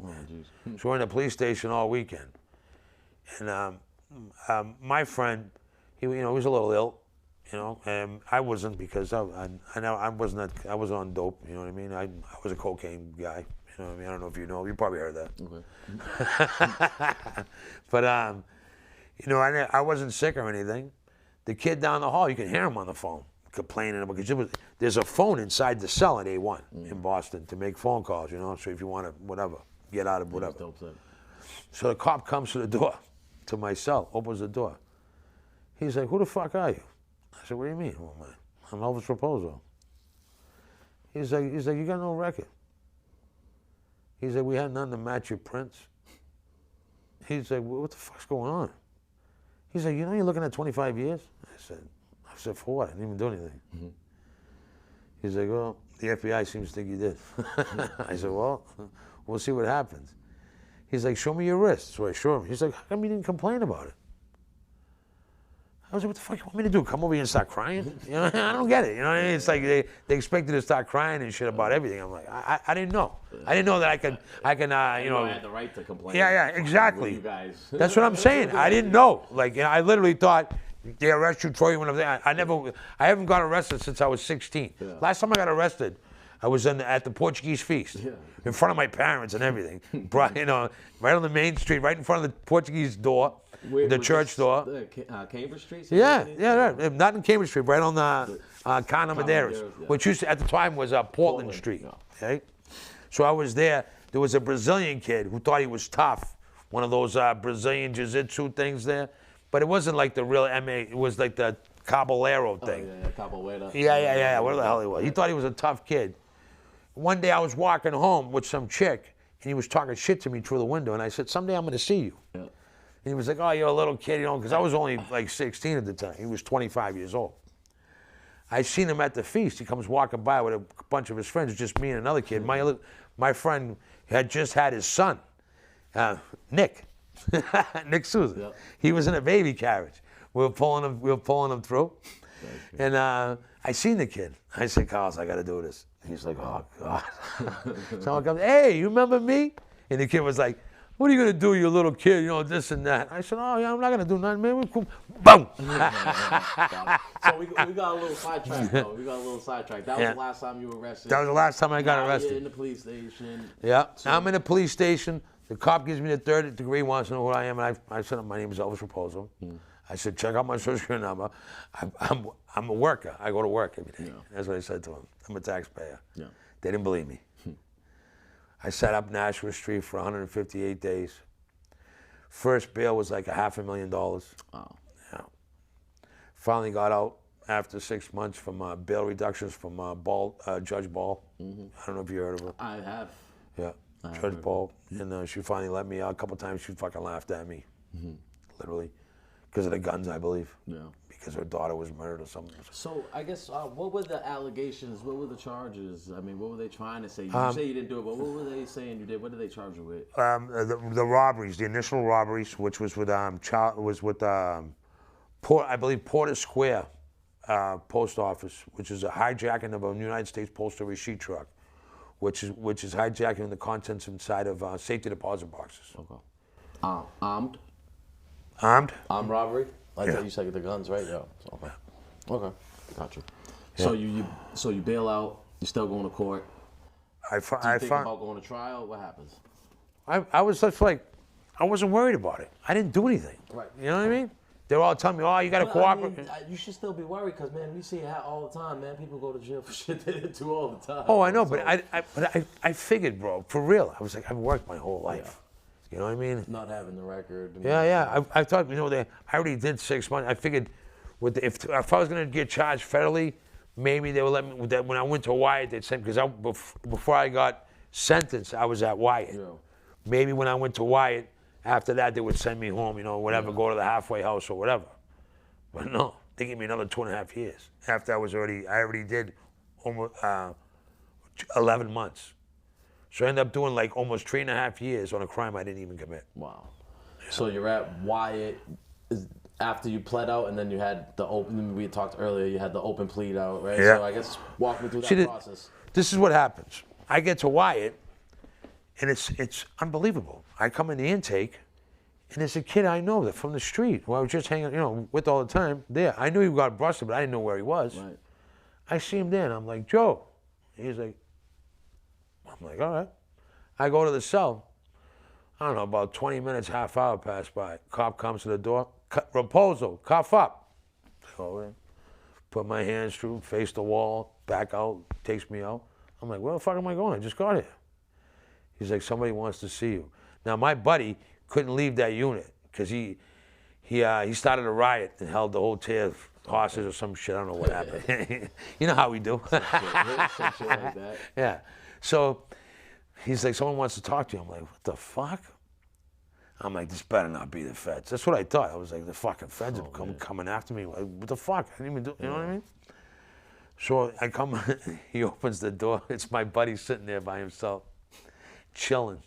so we're in the police station all weekend. And my friend, he was a little ill, you know, and I wasn't because I was on dope. You know what I mean? I was a cocaine guy. You know what I mean? I don't know if you know. You probably heard that. Okay. But you know, I wasn't sick or anything. The kid down the hall, you can hear him on the phone complaining because there's a phone inside the cell at A1 in Boston to make phone calls, you know, so if you want to, whatever, get out of whatever. So the cop comes to the door, to my cell, opens the door. He's like, "Who the fuck are you?" I said, "What do you mean?" "Well, man, I'm Elvis Raposo." He's like, "You got no record." He's like, "We had nothing to match your prints." He's like, "What the fuck's going on?" He's like, "You know you're looking at 25 years?" I said, "For what? I didn't even do anything." Mm-hmm. He's like, "Well, the FBI seems to think you did." I said, "Well, we'll see what happens." He's like, "Show me your wrist." So I show him. He's like, "How come you didn't complain about it?" I was like, "What the fuck you want me to do? Come over here and start crying?" You know, I don't get it. You know what I mean? It's like they expect you to start crying and shit about everything. I'm like, I didn't know. I didn't know that I can you know. I had the right to complain. Yeah, exactly. You guys. That's what I'm saying. I didn't know. Like, you know, I literally thought they arrest you, throw you in a. I haven't got arrested since I was 16. Yeah. Last time I got arrested, I was at the Portuguese feast in front of my parents and everything. You know, right on the main street, right in front of the Portuguese door. The church door. Cambridge Street? Yeah. Not in Cambridge Street, right on the Canaan, which used to, at the time was Portland Street. Yeah. Okay? So I was there. There was a Brazilian kid who thought he was tough, one of those Brazilian jiu-jitsu things there. But it wasn't like the real MA, it was like the Caballero thing. Oh, yeah, Capoeira. Yeah, whatever the hell he was. He thought he was a tough kid. One day I was walking home with some chick, and he was talking shit to me through the window, and I said, "Someday I'm going to see you." Yeah. And he was like, "Oh, you're a little kid," you know, because I was only like 16 at the time. He was 25 years old. I seen him at the feast. He comes walking by with a bunch of his friends, just me and another kid. My friend had just had his son, Nick Souza. Yep. He was in a baby carriage. We were pulling him through. And I seen the kid. I said, "Carlos, I got to do this." He's like, "Oh, God." Someone comes, "Hey, you remember me?" And the kid was like, "What are you going to do, you little kid, you know, this and that?" I said, "Oh, yeah, I'm not going to do nothing, man. We're cool." Boom! So we got a little sidetracked, though. That was the last time you were arrested. That was the last time I got arrested. You're in the police station. Yeah. So I'm in the police station. The cop gives me the third degree, wants to know who I am, and I said, "My name is Elvis Raposo." I said, "Check out my social security number. I'm a worker. I go to work every day." Yeah. That's what I said to him. I'm a taxpayer. Yeah. They didn't believe me. I sat up Nashua Street for 158 days. First bail was like $500,000. Wow. Yeah. Finally got out after 6 months from bail reductions from Judge Ball. I don't know if you heard of her. I have. Yeah, Judge Ball. And she finally let me out. A couple times she fucking laughed at me. Literally. Because of the guns, I believe. Yeah. Because her daughter was murdered or something. So I guess what were the allegations? What were the charges? I mean, what were they trying to say? You say you didn't do it, but what were they saying you did? What did they charge you with? The robberies, the initial robberies, which was with I believe Porter Square post office, which is a hijacking of a United States postal receipt truck, which is hijacking the contents inside of safety deposit boxes. Okay. Armed? Armed? Armed robbery? Like Yeah. you said, the guns, right? Yeah. Okay. Okay. Gotcha. So you bail out. You're still going to court. Do you think about going to trial? What happens? I was just like, I wasn't worried about it. I didn't do anything. Right. You know what I mean? They were all telling me, oh, you got to cooperate. I mean, you should still be worried because, man, we see it all the time, man. People go to jail for shit they didn't do all the time. Oh, I know, but I figured, bro, for real. I was like, I've worked my whole life. You know what I mean? Not having the record. Yeah. I thought, I already did 6 months. I figured if I was going to get charged federally, maybe they would let me, when I went to Wyatt, they'd send, because before I got sentenced, I was at Wyatt. Yeah. Maybe when I went to Wyatt, after that, they would send me home, whatever, go to the halfway house or whatever. But no, they gave me another 2.5 years. After I already did almost 11 months. So I ended up doing like almost 3.5 years on a crime I didn't even commit. Wow. So you're at Wyatt after you pled out, and then you had the open, we talked earlier, you had the open plead out, right? Yeah. So I guess walk me through that process. This is what happens. I get to Wyatt, and it's unbelievable. I come in the intake, and there's a kid I know that from the street who I was just hanging, with all the time there. I knew he got busted, but I didn't know where he was. Right. I see him there, and I'm like, Joe. He's like, I'm like, all right. I go to the cell. I don't know, about 20 minutes, half hour pass by. Cop comes to the door. Raposo, cough up. Go in, put my hands through, face the wall, back out, takes me out. I'm like, where the fuck am I going? I just got here. He's like, somebody wants to see you. Now, my buddy couldn't leave that unit because he started a riot and held the whole tier hostage or some shit. I don't know what happened. You know how we do. Some shit like that. Yeah. So he's like, someone wants to talk to you. I'm like, what the fuck? I'm like, this better not be the feds. That's what I thought. I was like, the fucking feds are coming after me. Like, what the fuck? I didn't even do, you know what I mean? So I come, he opens the door. It's my buddy sitting there by himself, chilling.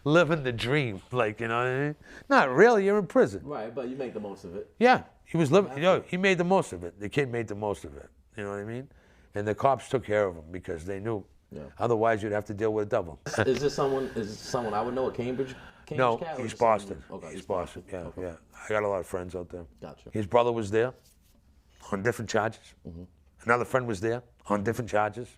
Living the dream, like, you know what I mean? Not really, you're in prison. Right, but you make the most of it. Yeah, he was living, he made the most of it. The kid made the most of it, you know what I mean? And the cops took care of him because they knew. Yeah. Otherwise, you'd have to deal with a double. Is this someone I would know, a Cambridge no, cat, he's Boston. Okay, he's Boston, yeah, yeah. I got a lot of friends out there. Gotcha. His brother was there on different charges. Another friend was there on different charges.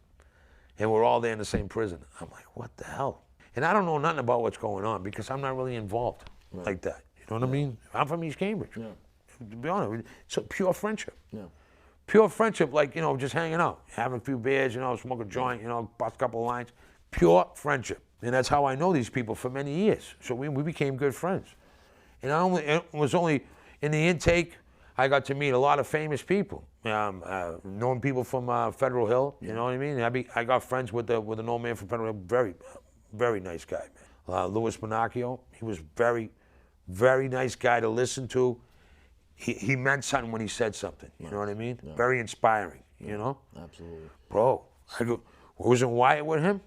And we're all there in the same prison. I'm like, what the hell? And I don't know nothing about what's going on because I'm not really involved like that. You know what I mean? I'm from East Cambridge. Yeah. To be honest, it's a pure friendship. Yeah. Pure friendship, like, just hanging out, having a few beers, smoke a joint, bust a couple of lines. Pure friendship. And that's how I know these people for many years. So we became good friends. And it was only in the intake, I got to meet a lot of famous people. Knowing people from Federal Hill, you know what I mean? I got friends with the old man from Federal Hill, very, very nice guy, man. Louis Bonacchio, he was very, very nice guy to listen to. He meant something when he said something, you know what I mean? Yeah. Very inspiring, you know? Absolutely. Bro, I was in Wyatt with him.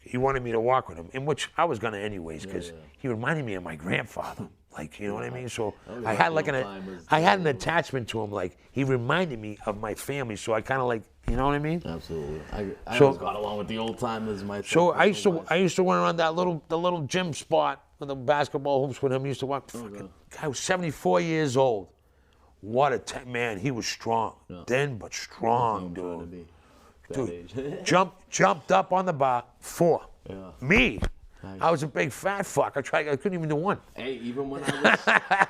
He wanted me to walk with him, in which I was gonna anyways, because he reminded me of my grandfather. Like, you know what I mean? So I had an attachment to him. Like, he reminded me of my family. So I kind of like, you know what I mean? Absolutely. I always got along with the old timers myself. So I used to run around the little gym spot with the basketball hoops with him. He used to walk. Guy was 74 years old. What a man! He was strong then, but strong, dude. Dude, jumped up on the bar 4. Yeah. Me. I was a big fat fuck. I couldn't even do one. Hey, even when I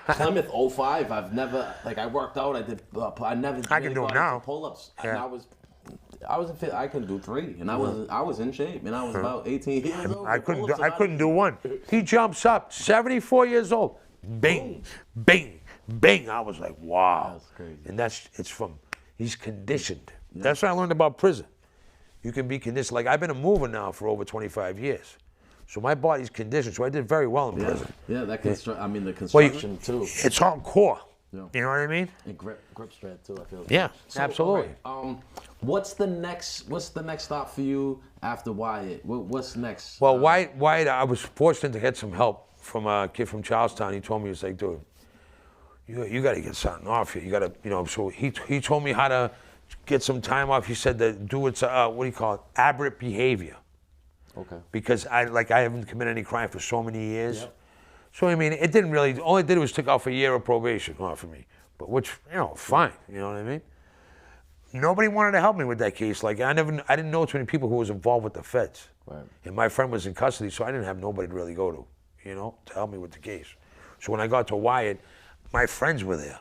was Plymouth 05, I've never, I worked out, I can do it now. Pull-ups. Yeah. And I couldn't do 3, and I was in shape, and I was about 18 years old. I couldn't do 1. He jumps up, 74 years old, bing, bing, bing. I was like, wow. That's crazy. And he's conditioned. Yeah. That's what I learned about prison. You can be conditioned. Like, I've been a mover now for over 25 years. So my body's conditioned, so I did very well in prison. Yeah, the construction too. It's on core. Yeah. You know what I mean? And grip strength too, I feel. Yeah, so, absolutely. Right, what's the next stop for you after Wyatt? What's next? Well, Wyatt, I was fortunate to get some help from a kid from Charlestown. He told me, he was like, dude, you got to get something off here. You got to, so he told me how to get some time off. He said that what do you call it? Aberrant behavior. Okay. Because I haven't committed any crime for so many years. Yep. So I mean, it didn't really. All it did was took off a year of probation off of me. But which, fine. You know what I mean? Nobody wanted to help me with that case. Like I didn't know too many people who was involved with the feds. Right. And my friend was in custody, so I didn't have nobody to really go to, to help me with the case. So when I got to Wyatt, my friends were there.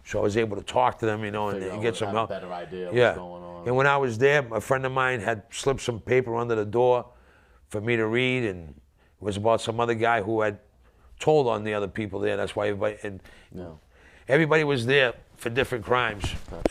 So I was able to talk to them, and get some help. A better idea of what's going on. And when I was there, a friend of mine had slipped some paper under the door for me to read, and it was about some other guy who had told on the other people there. That's why everybody was there for different crimes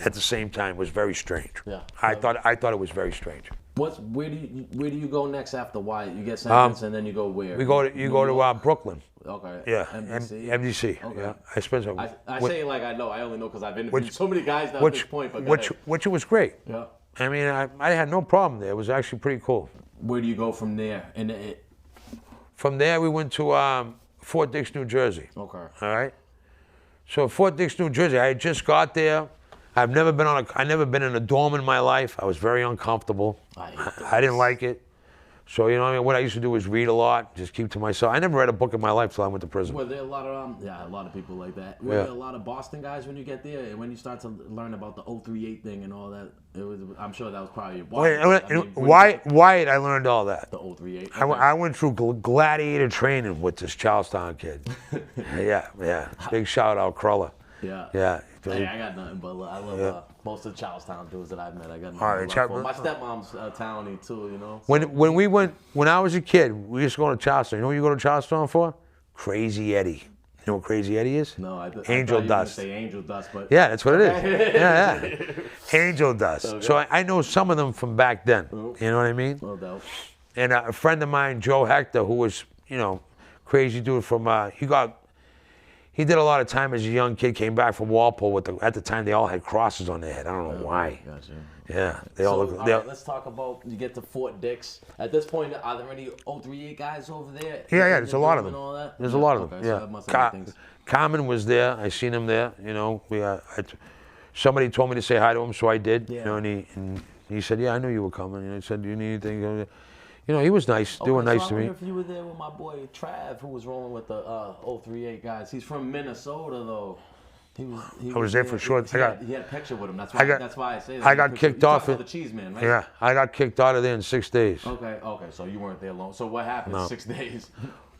at the same time. It was very strange. Yeah. I thought it was very strange. Where do you go next after Wyatt? You get sentenced and then you go where? You go to Brooklyn. Okay. Yeah. MDC. Okay. Yeah. I spent some. I say it like I know. I only know because I've interviewed so many guys now at this point. But which was great. Yeah. I mean, I had no problem there. It was actually pretty cool. Where do you go from there? From there, we went to Fort Dix, New Jersey. Okay. All right. So Fort Dix, New Jersey, I had just got there. I never been in a dorm in my life. I was very uncomfortable. I didn't like it. So what I used to do was read a lot, just keep to myself. I never read a book in my life till I went to prison. Were there a lot of a lot of people like that? Were there a lot of Boston guys when you get there, and when you start to learn about the 038 thing and all that? I'm sure that was probably Wyatt, I learned all that. The 038. Okay. I went through gladiator training with this Charlestown kid. yeah. Big shout out, Cruller. Yeah. Hey, I got nothing but I love most of the Charlestown dudes that I've met. I got nothing but my stepmom's townie too, When I was a kid, we used to go to Charlestown. You know what you go to Charlestown for? Crazy Eddie. You know what Crazy Eddie is? No, Angel Dust. Say Angel Dust, but yeah, that's what it is. yeah. Angel Dust. Okay. So I know some of them from back then. You know what I mean? No doubt. And a friend of mine, Joe Hector, who was crazy dude from he did a lot of time as a young kid, came back from Walpole at the time they all had crosses on their head. I don't know why. Gotcha. Yeah, they all look. All right, let's talk about you get to Fort Dix. At this point, are there any 038 guys over there? Yeah, there's a lot of them. There's a lot of them. Okay, Yeah. So that must Carmen was there. I seen him there. Somebody told me to say hi to him, so I did. Yeah. And he said, "Yeah, I knew you were coming." And I said, "Do you need anything?" He was nice. They were nice to me. I wonder if you were there with my boy Trav, who was rolling with the 038 guys. He's from Minnesota, though. I was there for sure. He had a picture with him. That's why I say that. I got kicked off. The cheese man, right? Yeah, I got kicked out of there in 6 days. Okay. So you weren't there long. So what happened in 6 days?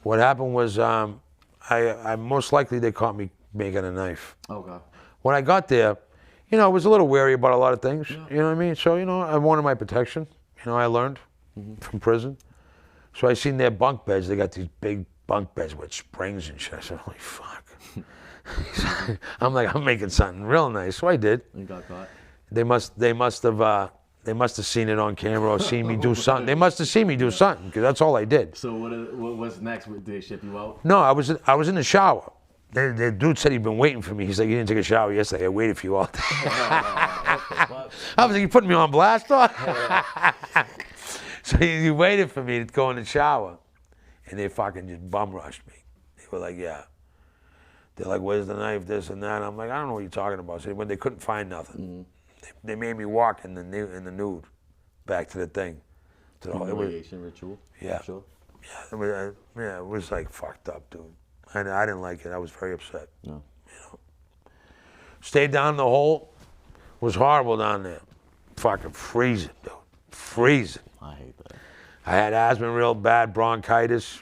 What happened was, I most likely they caught me making a knife. Okay. When I got there, I was a little wary about a lot of things. Yeah. You know what I mean? So I wanted my protection. I learned. From prison. So I seen their bunk beds. They got these big bunk beds with springs and shit. I said, holy fuck. I'm making something real nice. So I did. You got caught. They must have seen it on camera or seen me do something. They must have seen me do something because that's all I did. So what's next? Did they ship you out? No, I was in the shower. The dude said he'd been waiting for me. He's like, you didn't take a shower yesterday. I waited for you all day. I was like, you putting me on blast? So he waited for me to go in the shower, and they fucking just bum rushed me. They were like, yeah. They're like, where's the knife, this and that. I'm like, I don't know what you're talking about. So when they couldn't find nothing, they made me walk in the nude back to the thing. Humiliation ritual. Yeah. Sure. Yeah, it was like fucked up, dude. And I didn't like it. I was very upset. No. Stayed down the hole. It was horrible down there. Fucking freezing, dude. Freezing. I hate that. I had asthma real bad, bronchitis.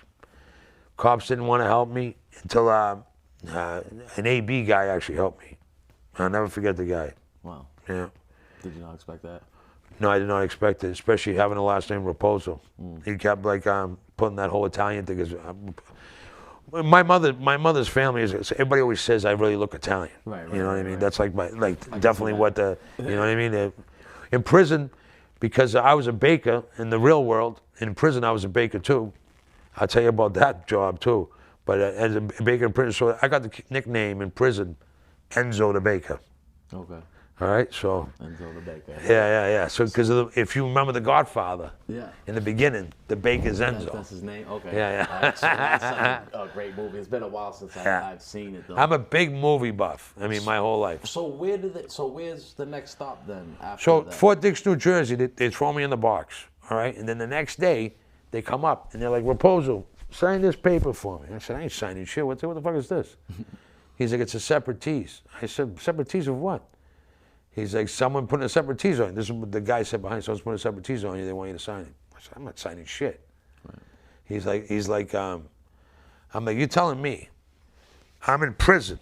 Cops didn't want to help me until an AB guy actually helped me. I'll never forget the guy. Wow. Yeah. Did you not expect that? No, I did not expect it, especially having the last name Raposo. He kept like putting that whole Italian thing. My mother's family is. Everybody always says I really look Italian. Right. You know what I mean? Right. That's like definitely what the. You know what I mean? In prison, because I was a baker in the real world. In prison, I was a baker too. I'll tell you about that job too. But as a baker in prison, so I got the nickname in prison, Enzo the Baker. Okay. All right, so. Enzo the Baker. Yeah. So, because if you remember The Godfather, yeah, in the beginning, the Baker's Enzo. That's his name. Okay. Yeah. That's a great movie. It's been a while since I've seen it though. I'm a big movie buff. I mean, my whole life. So where's the next stop then? After So that? Fort Dix, New Jersey, they throw me in the box. All right, and then the next day they come up and they're like, Raposo, sign this paper for me. I said, I ain't signing shit. What the fuck is this? He's like, it's a separatese. I said, separatese of what? He's like, someone putting a separatese on you. This is what the guy said behind. Someone's putting a separatese on you. They want you to sign it. I said, I'm not signing shit. Right. He's like, I'm like, you're telling me I'm in prison.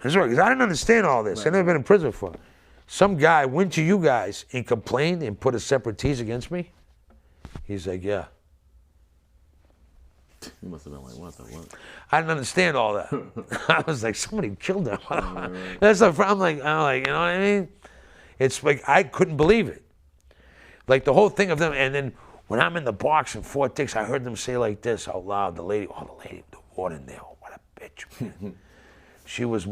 That's right, because I didn't understand all this. I've never been in prison before. Some guy went to you guys and complained and put a separatese against me. He's like, yeah. You must have been like, what? I didn't understand all that. I was like, somebody killed him. That's the, I'm like, you know what I mean? It's like, I couldn't believe it. Like the whole thing of them, and then when I'm in the box in Fort Dix, I heard them say like this out loud, the warden there, oh, what a bitch, man. She was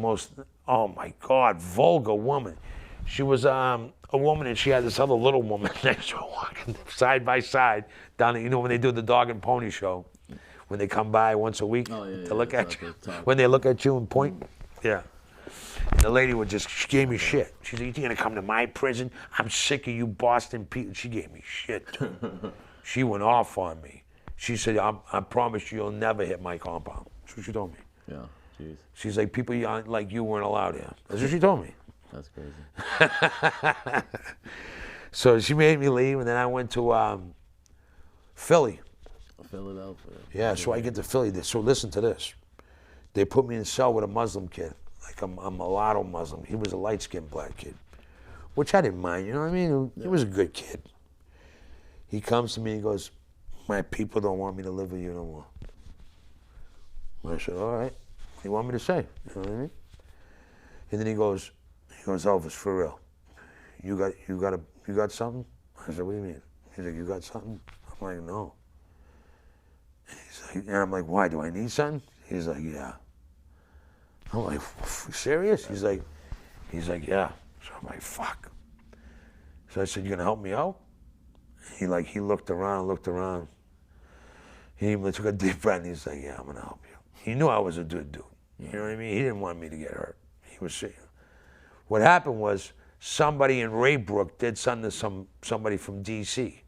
oh my God, vulgar woman. She was a woman and she had this other little woman next to her walking side by side down, you know, when they do the dog and pony show. When they come by once a week to look at you, when they look at you and point, yeah. And the lady she gave me shit. She said, "You gonna come to my prison? I'm sick of you Boston people." She gave me shit. She went off on me. She said, "I promise you'll never hit my compound." That's what she told me. Yeah, jeez. She's like, people like you weren't allowed here. That's what she told me. That's crazy. So she made me leave, and then I went to Philly. Philadelphia. Yeah, so I get to Philly. So listen to this. They put me in a cell with a Muslim kid, like a mulatto Muslim. He was a light-skinned black kid, which I didn't mind, you know what I mean? He was a good kid. He comes to me and goes, my people don't want me to live with you no more. I said, all right. What do you want me to say? You know what I mean? And then he goes, Elvis, for real. You got something? I said, what do you mean? He's like, you got something? I'm like, no. And I'm like, why, do I need something? He's like, yeah. I'm like, serious? He's like, yeah. So I'm like, fuck. So I said, you gonna help me out? He looked around. He even took a deep breath and he's like, yeah, I'm gonna help you. He knew I was a good dude. You know what I mean? He didn't want me to get hurt. He was saying. What happened was somebody in Raybrook did something to somebody from DC.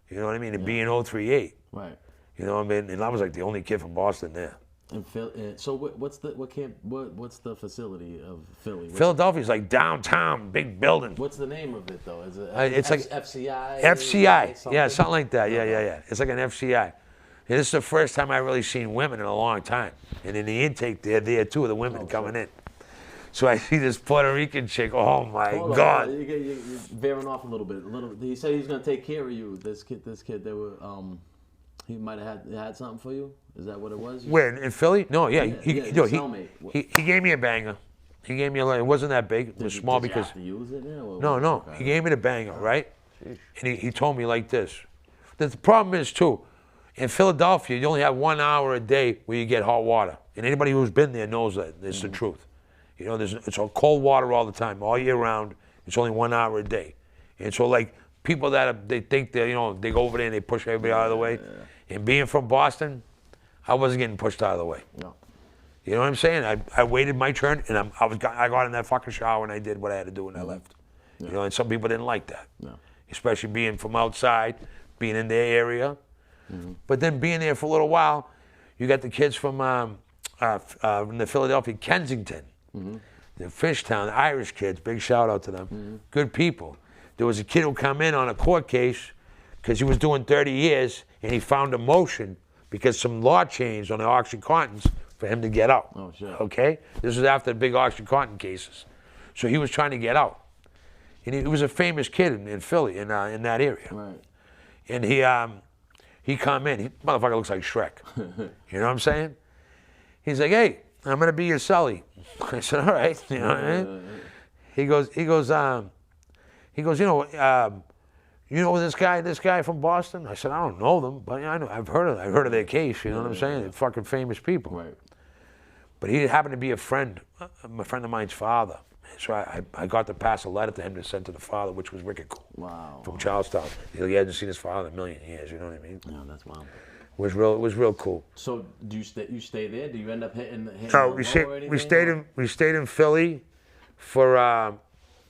You know what I mean? And being 038. Right. You know what I mean? And I was like the only kid from Boston there. And so what's the facility of Philly? Philadelphia's like downtown, big building. What's the name of it though? Is it it's like FCI? FCI, yeah, something like that. Yeah. It's like an FCI. And this is the first time I really seen women in a long time. And in the intake, there two of the women coming in. So I see this Puerto Rican chick. Oh my God! You're veering off a little bit. He said he's gonna take care of you. This kid, they were. He might have had something for you. Is that what it was? Where in Philly? No, yeah. He gave me a banger. He gave me it wasn't that big. It was small because. Did you have to use it? No. Okay. He gave me the banger, right? Jeez. And he told me like this. The problem is too, in Philadelphia, you only have 1 hour a day where you get hot water, and anybody who's been there knows that. It's the truth. You know, it's all cold water all the time, all year round. It's only 1 hour a day, and so like people they think they they go over there and they push everybody out of the way. And being from Boston, I wasn't getting pushed out of the way. No. You know what I'm saying? I waited my turn, and I got in that fucking shower and I did what I had to do, and I left. Yeah. You know, and some people didn't like that, especially being from outside, being in their area. Mm-hmm. But then being there for a little while, you got the kids from the Philadelphia, Kensington, the Fishtown, the Irish kids. Big shout out to them. Mm-hmm. Good people. There was a kid who come in on a court case because he was doing 30 years, and he found a motion because some law changed on the OxyContins for him to get out. Oh, shit. Okay? This was after the big OxyContin cases. So he was trying to get out. And he was a famous kid in Philly, in that area. Right. And he come in, motherfucker looks like Shrek. You know what I'm saying? He's like, hey, I'm gonna be your cellie. I said, all right. You know what I mean? He goes, you know this guy from Boston? I said, I don't know them, but I know, I've heard of their case. You know what I'm saying? They're fucking famous people. Right. But he happened to be a friend of mine's father. So I got to pass a letter to him to send to the father, which was wicked cool. Wow. From Charlestown. He hadn't seen his father in a million years. You know what I mean? Yeah, that's wild. It was real cool. So do you stay there? Do you end up hitting No, we stayed in Philly for I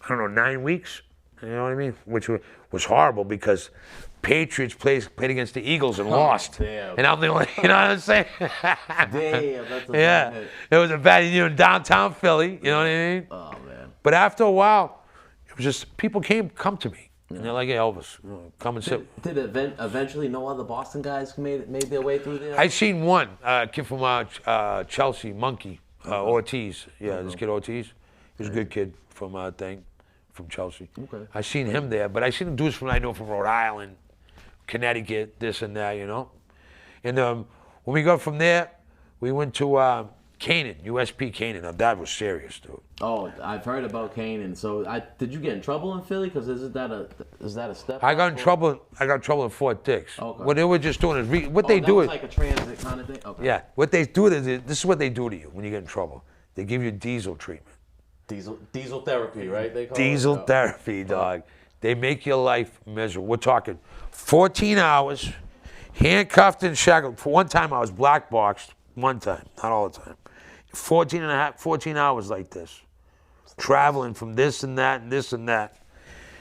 don't know, 9 weeks. You know what I mean? Which was horrible because Patriots played against the Eagles and lost. Damn. And I'm the only, you know what I'm saying? Damn, that's a yeah. bad hit. It was a bad, downtown Philly. You know what I mean? Oh man. But after a while, it was just people come to me. And they're like, hey, Elvis, come and sit. Did eventually no other Boston guys made their way through there? I seen one kid from Chelsea, Monkey, Ortiz. Yeah, this kid Ortiz. He was a good kid from Chelsea. Okay. I seen him there, but I seen dudes from Rhode Island, Connecticut, this and that, And when we got from there, we went to Canaan, USP Canaan. Now that was serious, dude. Oh, I've heard about Canaan. So did you get in trouble in Philly? Because is that a step? I got in trouble. I got in trouble in Fort Dix. Okay. What they were just doing is like a transit kind of thing. Okay. Yeah, what they do is this is what they do to you when you get in trouble. They give you diesel treatment. Diesel therapy, right? They call Diesel it? therapy, dog. They make your life miserable. We're talking 14 hours, handcuffed and shackled. For one time, I was black boxed. One time, not all the time. 14 hours like this. Traveling from this and that and this and that.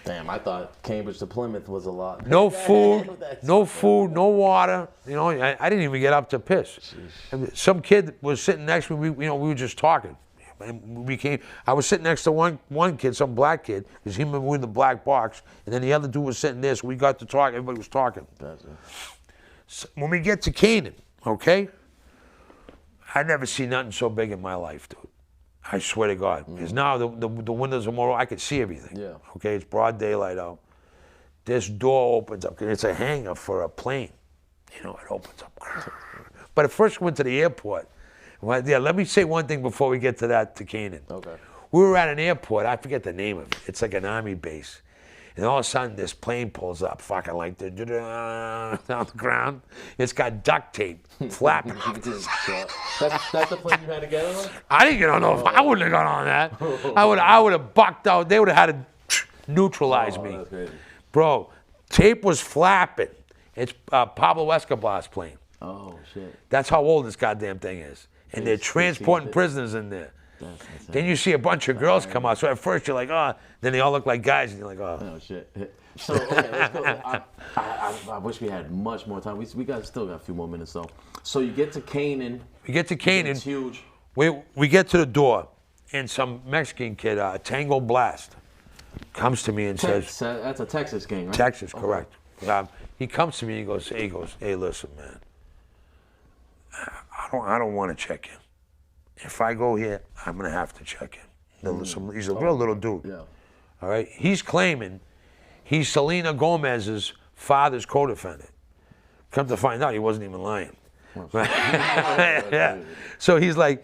Damn, I thought Cambridge to Plymouth was a lot. No food, no water. I didn't even get up to piss. And some kid was sitting next to me. We were just talking. And I was sitting next to one kid, some black kid, because he was in the black box, and then the other dude was sitting there, so we got to talk. Everybody was talking. So when we get to Canaan, okay, I never seen nothing so big in my life, dude. I swear to God. Because now the windows are more, I could see everything. Yeah. Okay, it's broad daylight out. This door opens up, 'cause it's a hangar for a plane. It opens up. But at first we went to the airport. Well, yeah, let me say one thing before we get to Canaan. Okay. We were at an airport, I forget the name of it. It's like an army base. And all of a sudden, this plane pulls up, fucking like down the ground. It's got duct tape flapping. That's the plane you had to get on? I didn't get on no. I wouldn't have got on that. I would have bucked out. They would have had to neutralize me. That's crazy. Bro, tape was flapping. It's Pablo Escobar's plane. Oh, shit. That's how old this goddamn thing is. And they're transporting prisoners in there. Then you see a bunch of girls come out. So at first you're like, oh. Then they all look like guys, and you're like, oh. Oh, shit. So, okay, let's go. I wish we had much more time. We still got a few more minutes, though. So you get to Canaan. We get to Canaan. It's huge. We get to the door, and some Mexican kid, Tango Blast, comes to me and says... That's a Texas gang, right? Texas, correct. He comes to me and he goes, hey, listen, man. I don't want to check in. If I go here, I'm going to have to check in. He's a real little dude. Yeah. All right? He's claiming he's Selena Gomez's father's co-defendant. Come to find out, he wasn't even lying. Yeah. So he's like,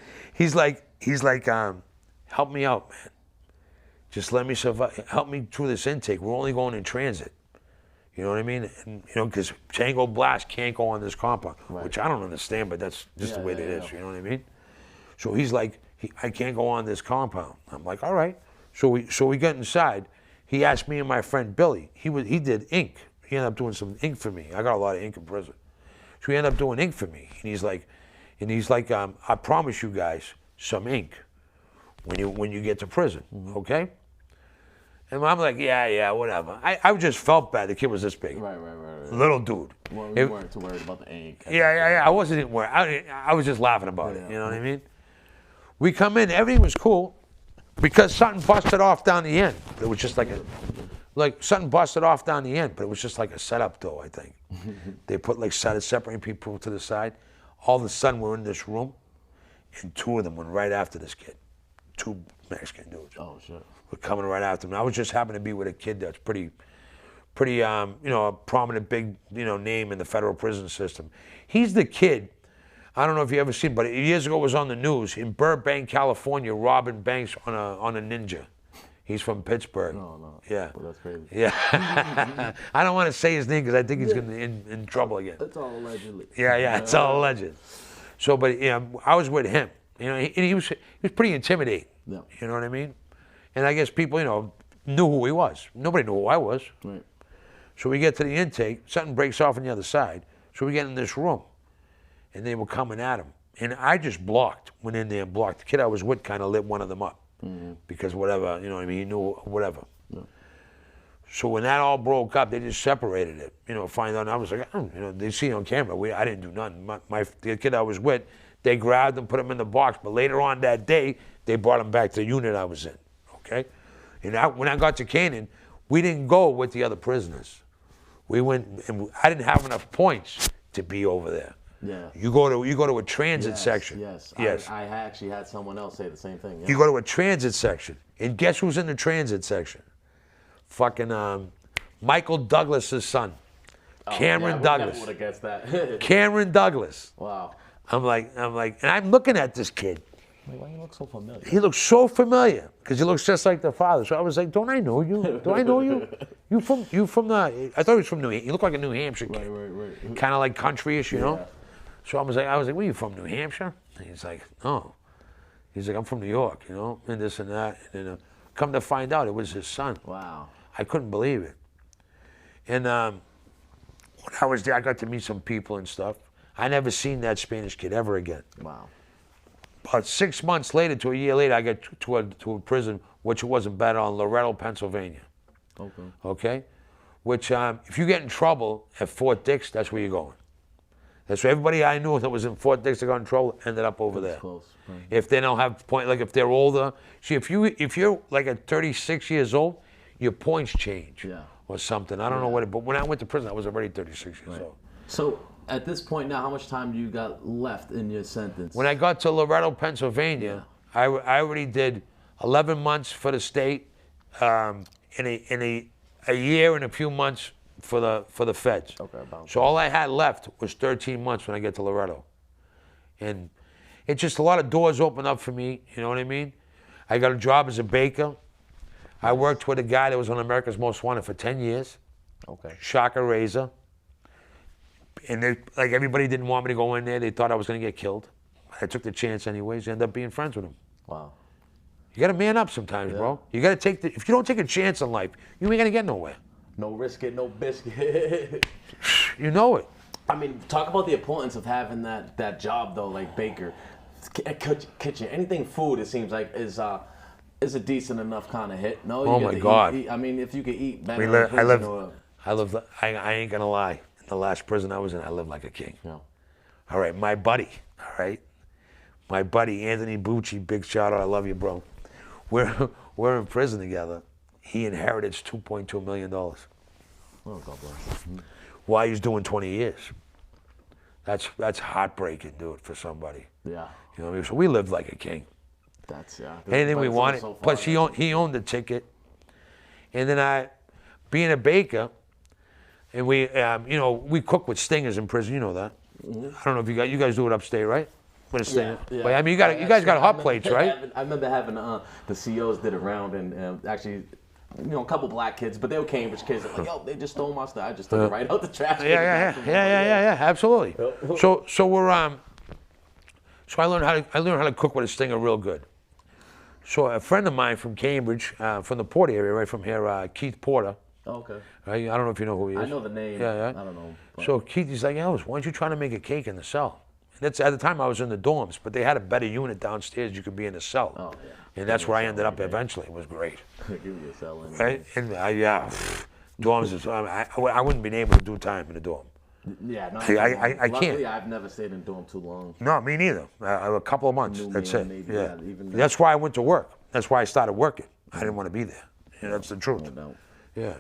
help me out, man. Just let me survive. Help me through this intake. We're only going in transit. You know what I mean? And, because Tango Blast can't go on this compound, which I don't understand, but that's just the way it is. You know what I mean? So he's like, I can't go on this compound. I'm like, all right. So we get inside. He asked me and my friend Billy. He did ink. He ended up doing some ink for me. I got a lot of ink in prison. So he ended up doing ink for me. And he's like, I promise you guys some ink when you get to prison, okay? And I'm like, yeah, whatever. I just felt bad. The kid was this big. Right. Little dude. Well, you weren't too worried about the ink. Yeah. I wasn't even worried. I was just laughing about it. You know what I mean? We come in, everything was cool, because something busted off down the end. It was just something busted off down the end, but it was just like a setup though, I think. They put separating people to the side. All of a sudden we're in this room, and two of them went right after this kid. 2 Mexican dudes. Oh shit. Were coming right after me. I was just happened to be with a kid that's pretty, a prominent big, name in the federal prison system. He's the kid. I don't know if you ever seen, but years ago it was on the news in Burbank, California, robbing banks on a ninja. He's from Pittsburgh. No. Yeah. Well, that's crazy. Yeah. I don't want to say his name because I think he's gonna in trouble again. It's all allegedly. Yeah, it's all alleged. So, but I was with him. He was pretty intimidating. Yeah. You know what I mean? And I guess people, knew who he was. Nobody knew who I was. Right. So we get to the intake, something breaks off on the other side. So we get in this room, and they were coming at him. And I just went in there and blocked. The kid I was with kind of lit one of them up. Because whatever, he knew whatever. Yeah. So when that all broke up, they just separated it. Find out, I was like, they see on camera. I didn't do nothing. The kid I was with, they grabbed him, put him in the box. But later on that day, they brought him back to the unit I was in. Okay? And when I got to Canaan, we didn't go with the other prisoners. We went, and I didn't have enough points to be over there. Yeah. You go to a transit section. Yes. I actually had someone else say the same thing. Yeah. You go to a transit section, and guess who's in the transit section? Fucking Michael Douglas's son, Cameron Douglas. Never would have guessed that. Cameron Douglas. Wow. I'm like, and I'm looking at this kid. Wait, why you look so familiar? He looks so familiar because he looks just like the father. So I was like, don't I know you? Do I know you? You from the? I thought he was from He looked like a New Hampshire kid. Right. Kind of like countryish, you know. Yeah. So I was like, where are you from, New Hampshire? And he's like, no. He's like, I'm from New York, and this and that. And then come to find out, it was his son. Wow. I couldn't believe it. And when I was there, I got to meet some people and stuff. I never seen that Spanish kid ever again. Wow. About 6 months later to a year later, I got to a prison, which wasn't bad, on Loretto, Pennsylvania. Okay. Okay? Which, if you get in trouble at Fort Dix, that's where you're going. That's where everybody I knew that was in Fort Dix that got in trouble ended up over there. Close. Right. If they don't have point, like if they're older. See, if you're like at 36 years old, your points change. Yeah. Or something. I don't know what it, but when I went to prison, I was already 36 years old. So at this point now, how much time do you got left in your sentence? When I got to Loretto, Pennsylvania, I already did 11 months for the state, in a year and a few months for the feds. Okay. So all I had left was 13 months when I get to Loretto. And it's just a lot of doors opened up for me, you know what I mean? I got a job as a baker. I worked with a guy that was on America's Most Wanted for 10 years. Okay. Shocker razor. And like everybody didn't want me to go in there. They thought I was going to get killed. I took the chance anyways. Ended up being friends with him. Wow. You got to man up sometimes, bro. You got to if you don't take a chance in life, you ain't going to get nowhere. No risk it, no biscuit. You know it. I mean, talk about the importance of having that job though, like baker, kitchen, anything food. It seems like is a decent enough kind of hit. No, Oh my God. I mean, if you could eat better. I ain't gonna lie. In the last prison I was in, I lived like a king. Yeah. All right, my buddy. All right, my buddy Anthony Bucci. Big shout out. I love you, bro. We're in prison together. He inherited $2.2 million. Oh, God bless. While he's doing 20 years. That's heartbreaking, dude, for somebody. Yeah. You know what I mean? So we lived like a king. That's Anything we wanted. So far, Plus, he owned the ticket. And then being a baker, and we cook with stingers in prison. You know that. Mm-hmm. I don't know if you guys do it upstate, right? With a stinger. Yeah. But I mean, you guys got hot plates, right? I remember having the CEOs did a round and actually. A couple black kids, but they were Cambridge kids. Like, yo, they just stole my stuff. I just took it right out the trash. Yeah, absolutely. So I learned how to cook with a stinger real good. So a friend of mine from Cambridge, from the Port area, right from here, Keith Porter. Oh, okay. I don't know if you know who he is. I know the name. Yeah. I don't know. But. So Keith, he's like, Elvis, why don't you try to make a cake in the cell? And that's at the time I was in the dorms, but they had a better unit downstairs. You could be in the cell. Oh, yeah. And that's where I ended up eventually. It was great. Give me a cell. Right? And dorms is, I wouldn't been able to do time in the dorm. Yeah, no. I can't. Luckily, I've never stayed in dorm too long. No, me neither. A couple of months. That's it. Maybe, yeah. even that's why I went to work. That's why I started working. I didn't want to be there. That's the truth. No. Yeah.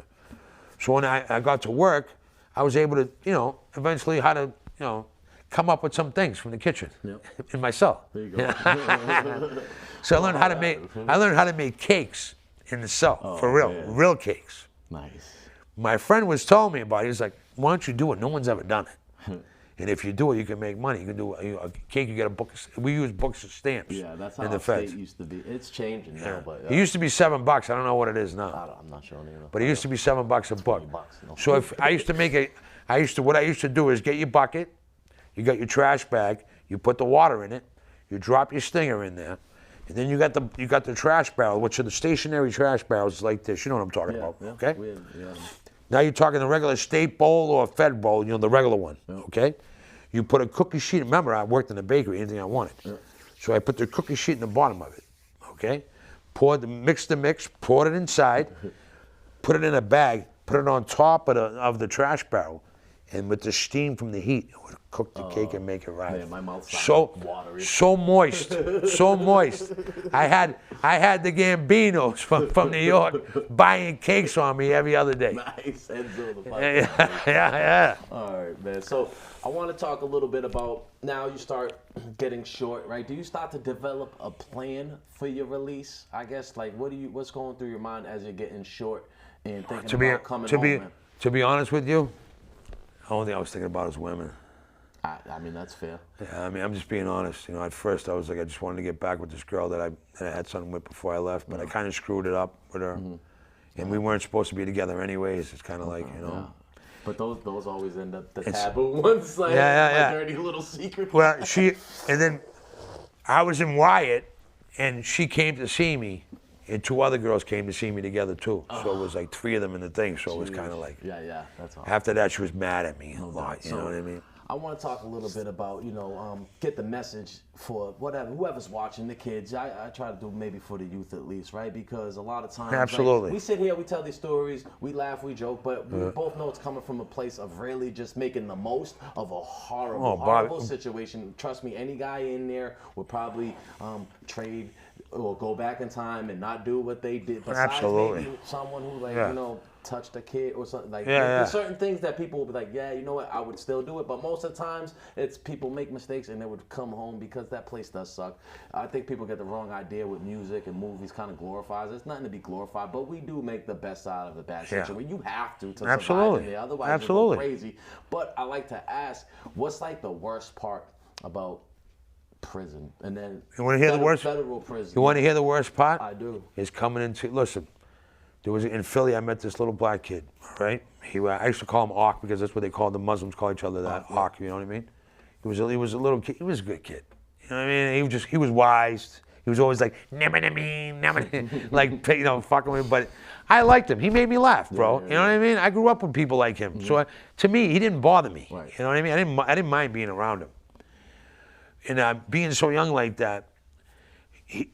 So when I got to work, I was able to, eventually how to, come up with some things from the kitchen in my cell. There you go. So I learned how to make cakes in the cell, for real, real cakes. Nice. My friend was telling me about it. He was like, why don't you do it? No one's ever done it. And if you do it, you can make money. You can do a cake, you get a book. We use books of stamps. Yeah, that's how in the state feds. used to be. It's changing now, but It used to be $7. I don't know what it is now. I'm not sure either. But it used to be $7 a book. $20, no. So if I used to make it, what I used to do is get your bucket, you got your trash bag, you put the water in it, you drop your stinger in there, and then you got the trash barrel, which are the stationary trash barrels like this. You know what I'm talking about, okay? Now you're talking the regular state bowl or Fed bowl, the regular one, okay? You put a cookie sheet. Remember, I worked in a bakery, anything I wanted. So I put the cookie sheet in the bottom of it, okay? Mix the mix, poured it inside, put it in a bag, put it on top of the trash barrel, and with the steam from the heat, it would cook the cake and make it right. Man, my mouth's watery. So moist, so moist. I had the Gambinos from New York buying cakes on me every other day. Nice. Yeah. All right, man. So I want to talk a little bit about, now you start getting short, right? Do you start to develop a plan for your release? I guess, like, what's going through your mind as you're getting short and thinking about coming home, man? To be honest with you, the only thing I was thinking about is women. I mean, that's fair. Yeah, I mean, I'm just being honest. At first I was like, I just wanted to get back with this girl that I had something with before I left, but I kind of screwed it up with her. And we weren't supposed to be together anyways. It's kind of like, But those always end up the taboo ones, like dirty little secret. Well, and then I was in Wyatt, and she came to see me, and 2 other girls came to see me together too. So it was like 3 of them in the thing. So it was kind of like, that's all. After that, she was mad at me a lot. You know what I mean? I want to talk a little bit about, get the message for whoever's watching, the kids. I try to do maybe for the youth at least, right? Because a lot of times, absolutely, we sit here, we tell these stories, we laugh, we joke, but we both know it's coming from a place of really just making the most of a horrible situation. Trust me, any guy in there would probably trade or go back in time and not do what they did. Besides maybe someone who touched a kid or something there's certain things that people will be like, you know what, I would still do it, but most of the times it's people make mistakes and they would come home because that place does suck. I think people get the wrong idea with music and movies kind of glorifies. It's nothing to be glorified, but we do make the best out of a bad situation. You have to survive in there, otherwise you go crazy. But I like to ask, what's like the worst part about prison? And then you want to hear the worst? Federal prison. You want to hear the worst part? I do. Is coming into, listen, there was in Philly, I met this little black kid, right? I used to call him Ark because that's what they call, the Muslims call each other that, Ark, you know what I mean? He was a little kid, he was a good kid. You know what I mean? He was wise. He was always like, like, fucking with me, but I liked him. He made me laugh, bro. You know what I mean? I grew up with people like him. So to me, he didn't bother me. You know what I mean? I didn't mind being around him. And being so young like that, he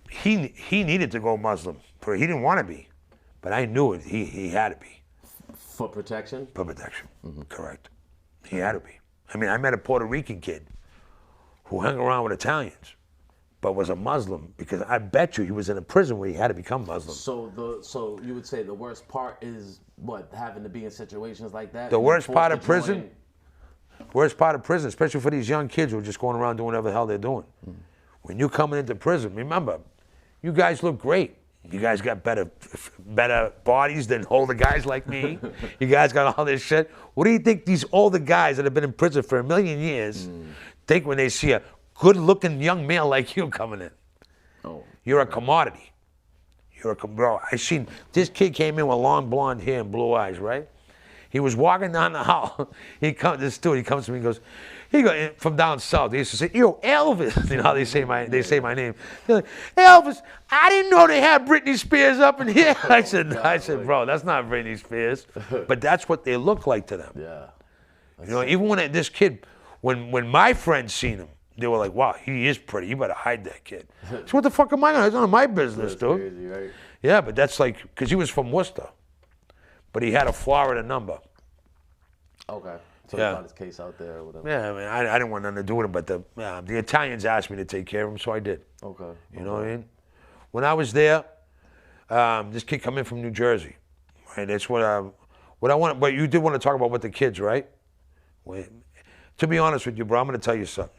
needed to go Muslim. He didn't want to be. But I knew it. He had to be. For protection? For protection, correct. He had to be. I mean, I met a Puerto Rican kid who hung around with Italians, but was a Muslim because I bet you he was in a prison where he had to become Muslim. So you would say the worst part is what, having to be in situations like that? The worst part of prison, especially for these young kids who are just going around doing whatever the hell they're doing. When you're coming into prison, remember, you guys look great. You guys got better bodies than older guys like me. You guys got all this shit. What do you think these older guys that have been in prison for 1,000,000 years think when they see a good-looking young male like you coming in? You're a commodity. Bro, I seen this kid came in with long blonde hair and blue eyes, right? He was walking down the hall. He comes to me and goes, from down south, they used to say, yo, Elvis. You know how they say my name. They're like, Elvis, I didn't know they had Britney Spears up in here. I said, bro, that's not Britney Spears. But that's what they look like to them. Yeah. Even when this kid, when my friends seen him, they were like, wow, he is pretty. You better hide that kid. So what the fuck am I gonna? It's none of my business, dude. Crazy, right? Yeah, but that's like, because he was from Worcester. But he had a Florida number. Okay. So he got his case out there or whatever. Yeah, I mean, I didn't want nothing to do with him, but the Italians asked me to take care of him, so I did. Okay. You know what I mean? When I was there, this kid come in from New Jersey, right? That's what I want. But you did want to talk about with the kids, right? To be honest with you, bro, I'm going to tell you something.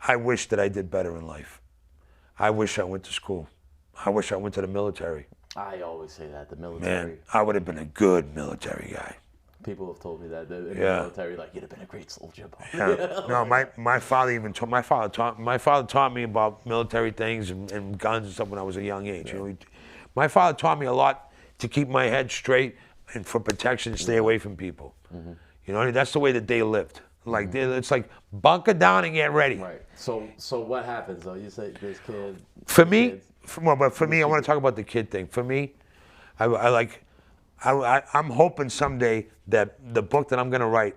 I wish that I did better in life. I wish I went to school. I wish I went to the military. I always say that, the military. Man, I would have been a good military guy. People have told me that in the military, like, you'd have been a great soldier. Yeah. No, my father even taught my father taught me about military things and guns and stuff when I was a young age. You know, my father taught me a lot to keep my head straight and for protection and stay away from people. You know, that's the way that they lived. Like it's like bunker down and get ready. Right. So what happens though? You say this kid. For me, but for me, I want to talk about the kid thing. For me, I'm hoping someday that the book that I'm going to write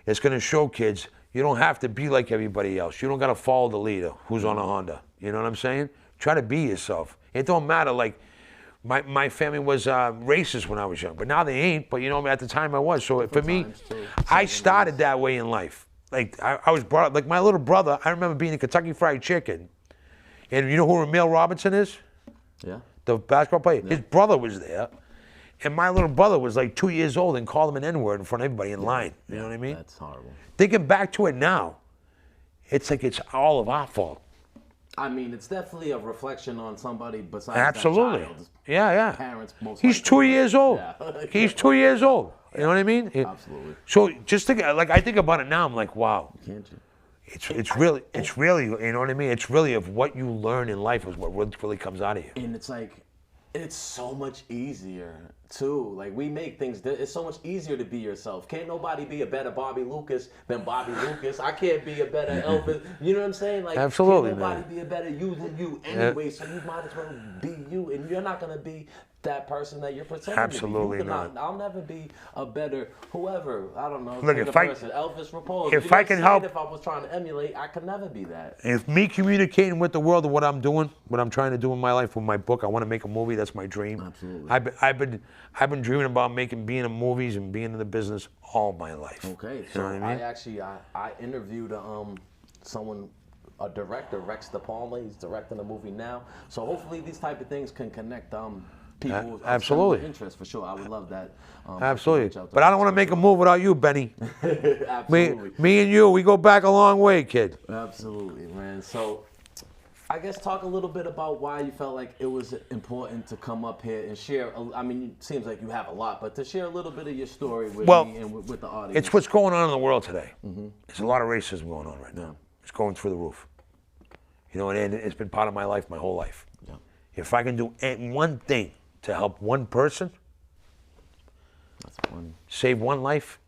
is going to show kids you don't have to be like everybody else. You don't got to follow the leader who's on a Honda. You know what I'm saying? Try to be yourself. It don't matter. Like my family was racist when I was young, but now they ain't. But you know, at the time I was. So for me, I started that way in life. Like I was brought up. Like my little brother, I remember being in Kentucky Fried Chicken, and you know who Emil Robertson is? Yeah. The basketball player. Yeah. His brother was there. And my little brother was like 2 years old and called him an N-word in front of everybody in line. You know what I mean? That's horrible. Thinking back to it now, it's like it's all of our fault. I mean, it's definitely a reflection on somebody besides Absolutely. that child's yeah. parents. Most He's likely. 2 years old. Yeah. He's 2 years old. You know what I mean? Absolutely. So just think, like I think about it now, I'm like, wow. Can't you? It's really, you know what I mean? It's really of what you learn in life is what really comes out of you. And it's like, it's so much easier too. Like we make things, it's so much easier to be yourself. Can't nobody be a better Bobby Lucas than Bobby Lucas. I can't be a better Elvis. You know what I'm saying? Like, absolutely, can't nobody be a better you than you anyway. So you might as well be you, and you're not gonna be that person that you're pretending absolutely to be. not. I'll never be a better whoever. I don't know. Look, if I Elvis Repose. If I can help, if I was trying to emulate, I could never be that. If me communicating with the world of what I'm doing, what I'm trying to do in my life with my book, I want to make a movie. That's my dream. Absolutely. I've been dreaming about being in movies and being in the business all my life. Okay, so you know what I mean? I interviewed someone, a director, Rex DePalma. He's directing a movie now. So hopefully these type of things can connect people. Absolutely. Interest for sure. I would love that. Absolutely. But I don't want to make a move without you, Benny. Absolutely. Me and you, we go back a long way, kid. Absolutely, man. So I guess talk a little bit about why you felt like it was important to come up here and share. I mean, it seems like you have a lot, but to share a little bit of your story with me and with the audience. It's what's going on in the world today. There's a lot of racism going on right now. It's going through the roof. You know, and it's been part of my life my whole life. Yeah. If I can do one thing to help one person, save one life,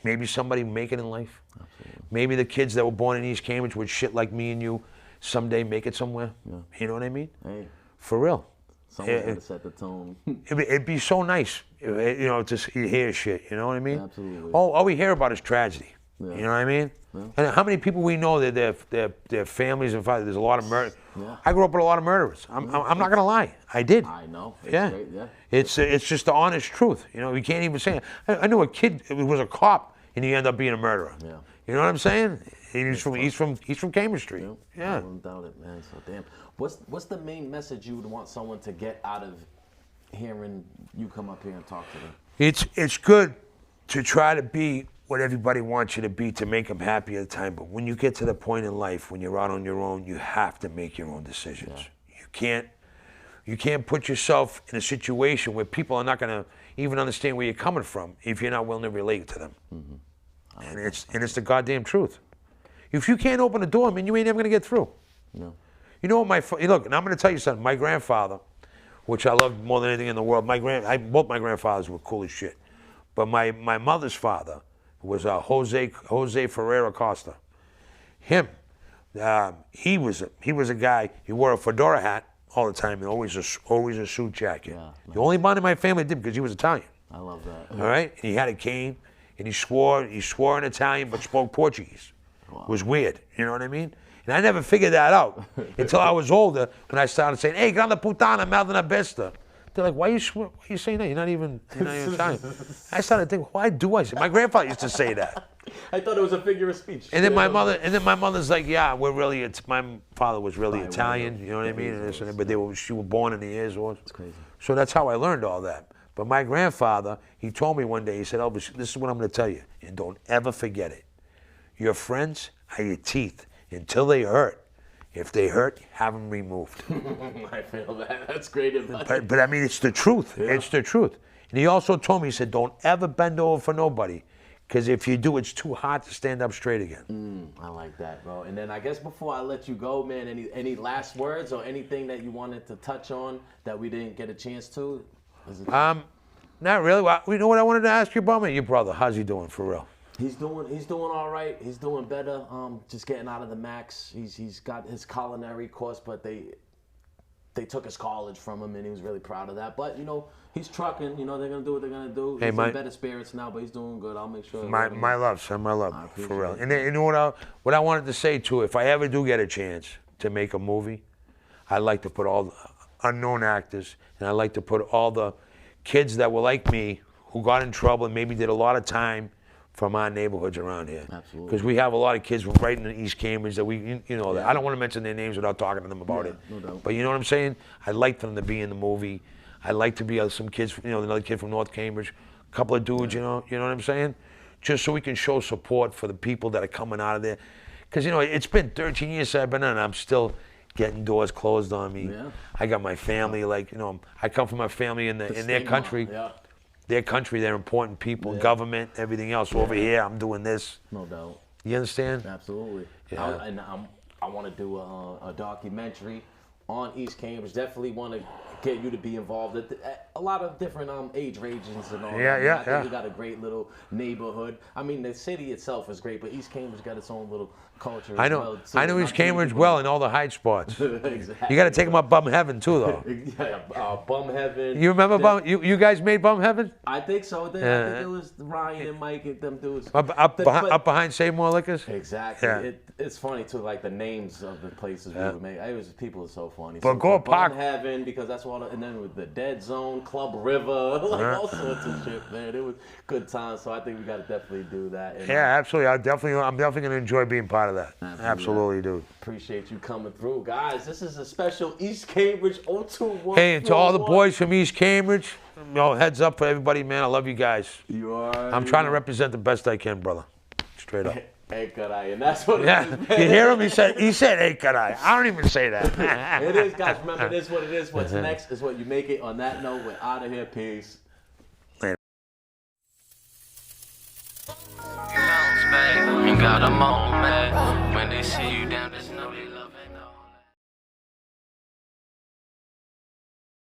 maybe somebody make it in life. Absolutely. Maybe the kids that were born in East Cambridge with shit like me and you someday make it somewhere. Yeah. You know what I mean? Hey. For real. Someone's got to set the tone. It'd be so nice, you know, to hear shit. You know what I mean? Absolutely. All we hear about is tragedy. Yeah. You know what I mean? Yeah. And how many people we know that their families and fathers, there's a lot of murder. Yeah. I grew up with a lot of murderers. I'm not gonna lie. I did. I know. It's just the honest truth. You know, we can't even say it. I knew a kid who was a cop and he ended up being a murderer. Yeah. You know what I'm saying? He's from Cambridge Street. Yeah. I don't doubt it, man. So damn. What's the main message you would want someone to get out of hearing you come up here and talk to them? It's good to try to be what everybody wants you to be to make them happy at the time. But when you get to the point in life when you're out on your own, you have to make your own decisions. Yeah. You can't put yourself in a situation where people are not going to even understand where you're coming from if you're not willing to relate to them. And it's the goddamn truth. If you can't open the door, man, you ain't ever going to get through. No. You know what look, and I'm going to tell you something. My grandfather, which I loved more than anything in the world, both my grandfathers were cool as shit. But my mother's father was Jose Ferreira Costa. Him, he was a guy. He wore a fedora hat all the time and always a suit jacket. Yeah, nice. The only one in my family did because he was Italian. I love that. All right, and he had a cane, and he swore in Italian but spoke Portuguese. Wow. It was weird. You know what I mean? And I never figured that out until I was older when I started saying, "Hey, grande puttana, merda besta." They're like, why are you saying that? You're not even Italian. I started thinking, why do I say? My grandfather used to say that. I thought it was a figure of speech. And then my mother's like, yeah, my father was really Italian, you know what I mean? But she was born in the Azores. It's crazy. So that's how I learned all that. But my grandfather, he told me one day, he said, Elvis, this is what I'm going to tell you, and don't ever forget it. Your friends are your teeth until they hurt. If they hurt, have them removed. I feel that. That's great advice. But I mean, it's the truth. Yeah. It's the truth. And he also told me, he said, don't ever bend over for nobody. Because if you do, it's too hard to stand up straight again. I like that, bro. And then I guess before I let you go, man, any last words or anything that you wanted to touch on that we didn't get a chance to? Not really. Well, you know what I wanted to ask you about, man? Your brother, how's he doing for real? He's doing all right. He's doing better. Just getting out of the max. He's got his culinary course, but they took his college from him, and he was really proud of that. But he's trucking. They're gonna do what they're gonna do. He's in better spirits now, but he's doing good. I'll make sure. My love, son, my love, for real. And then, you know what I wanted to say too? If I ever do get a chance to make a movie, I'd like to put all the unknown actors, and I'd like to put all the kids that were like me, who got in trouble and maybe did a lot of time from our neighborhoods around here. Absolutely. Because we have a lot of kids right in the East Cambridge that that I don't want to mention their names without talking to them about it. No doubt. But you know what I'm saying? I'd like them to be in the movie. I'd like to be some kids, another kid from North Cambridge, a couple of dudes, you know what I'm saying? Just so we can show support for the people that are coming out of there. Because, it's been 13 years since I've been in, and I'm still getting doors closed on me. Yeah. I got my family, I come from a family in their country. Yeah. Their country, they're important people, government, everything else. Over here, I'm doing this. No doubt. You understand? Absolutely. Yeah. I want to do a documentary on East Cambridge. Definitely want to get you to be involved. A lot of different age ranges and all. Yeah, I think we got a great little neighborhood. I mean, the city itself is great, but East Cambridge got its own little culture. I know. Well, I know East Cambridge well in all the high spots. Exactly. You got to take them up Bum Heaven too, though. Yeah, Bum Heaven. You remember Bum? You guys made Bum Heaven? I think so. I think it was Ryan and Mike and them dudes. Up behind Save More Liquors? Exactly. Yeah. It's funny too, like the names of the places we would make. It was people are so funny. But so go Bum park. Heaven, because that's all. And then with the Dead Zone, Club River, like all sorts of shit, man. It was good times. So I think we got to definitely do that. And, Yeah, absolutely. I'm definitely going to enjoy being part of that. Absolutely, dude. Appreciate you coming through, guys. This is a special East Cambridge 021. Hey, and to all the boys from East Cambridge, heads up for everybody, man. I love you guys. You are. I'm trying to represent the best I can, brother. Straight up. Hey, caray, and that's what Yeah, it is, you man. hear him? He said, hey, caray. I don't even say that. It is, guys. Remember, it is what it is. What's next is what you make it. On that note, we're out of here. Peace. Ain't got a moment when they see you down this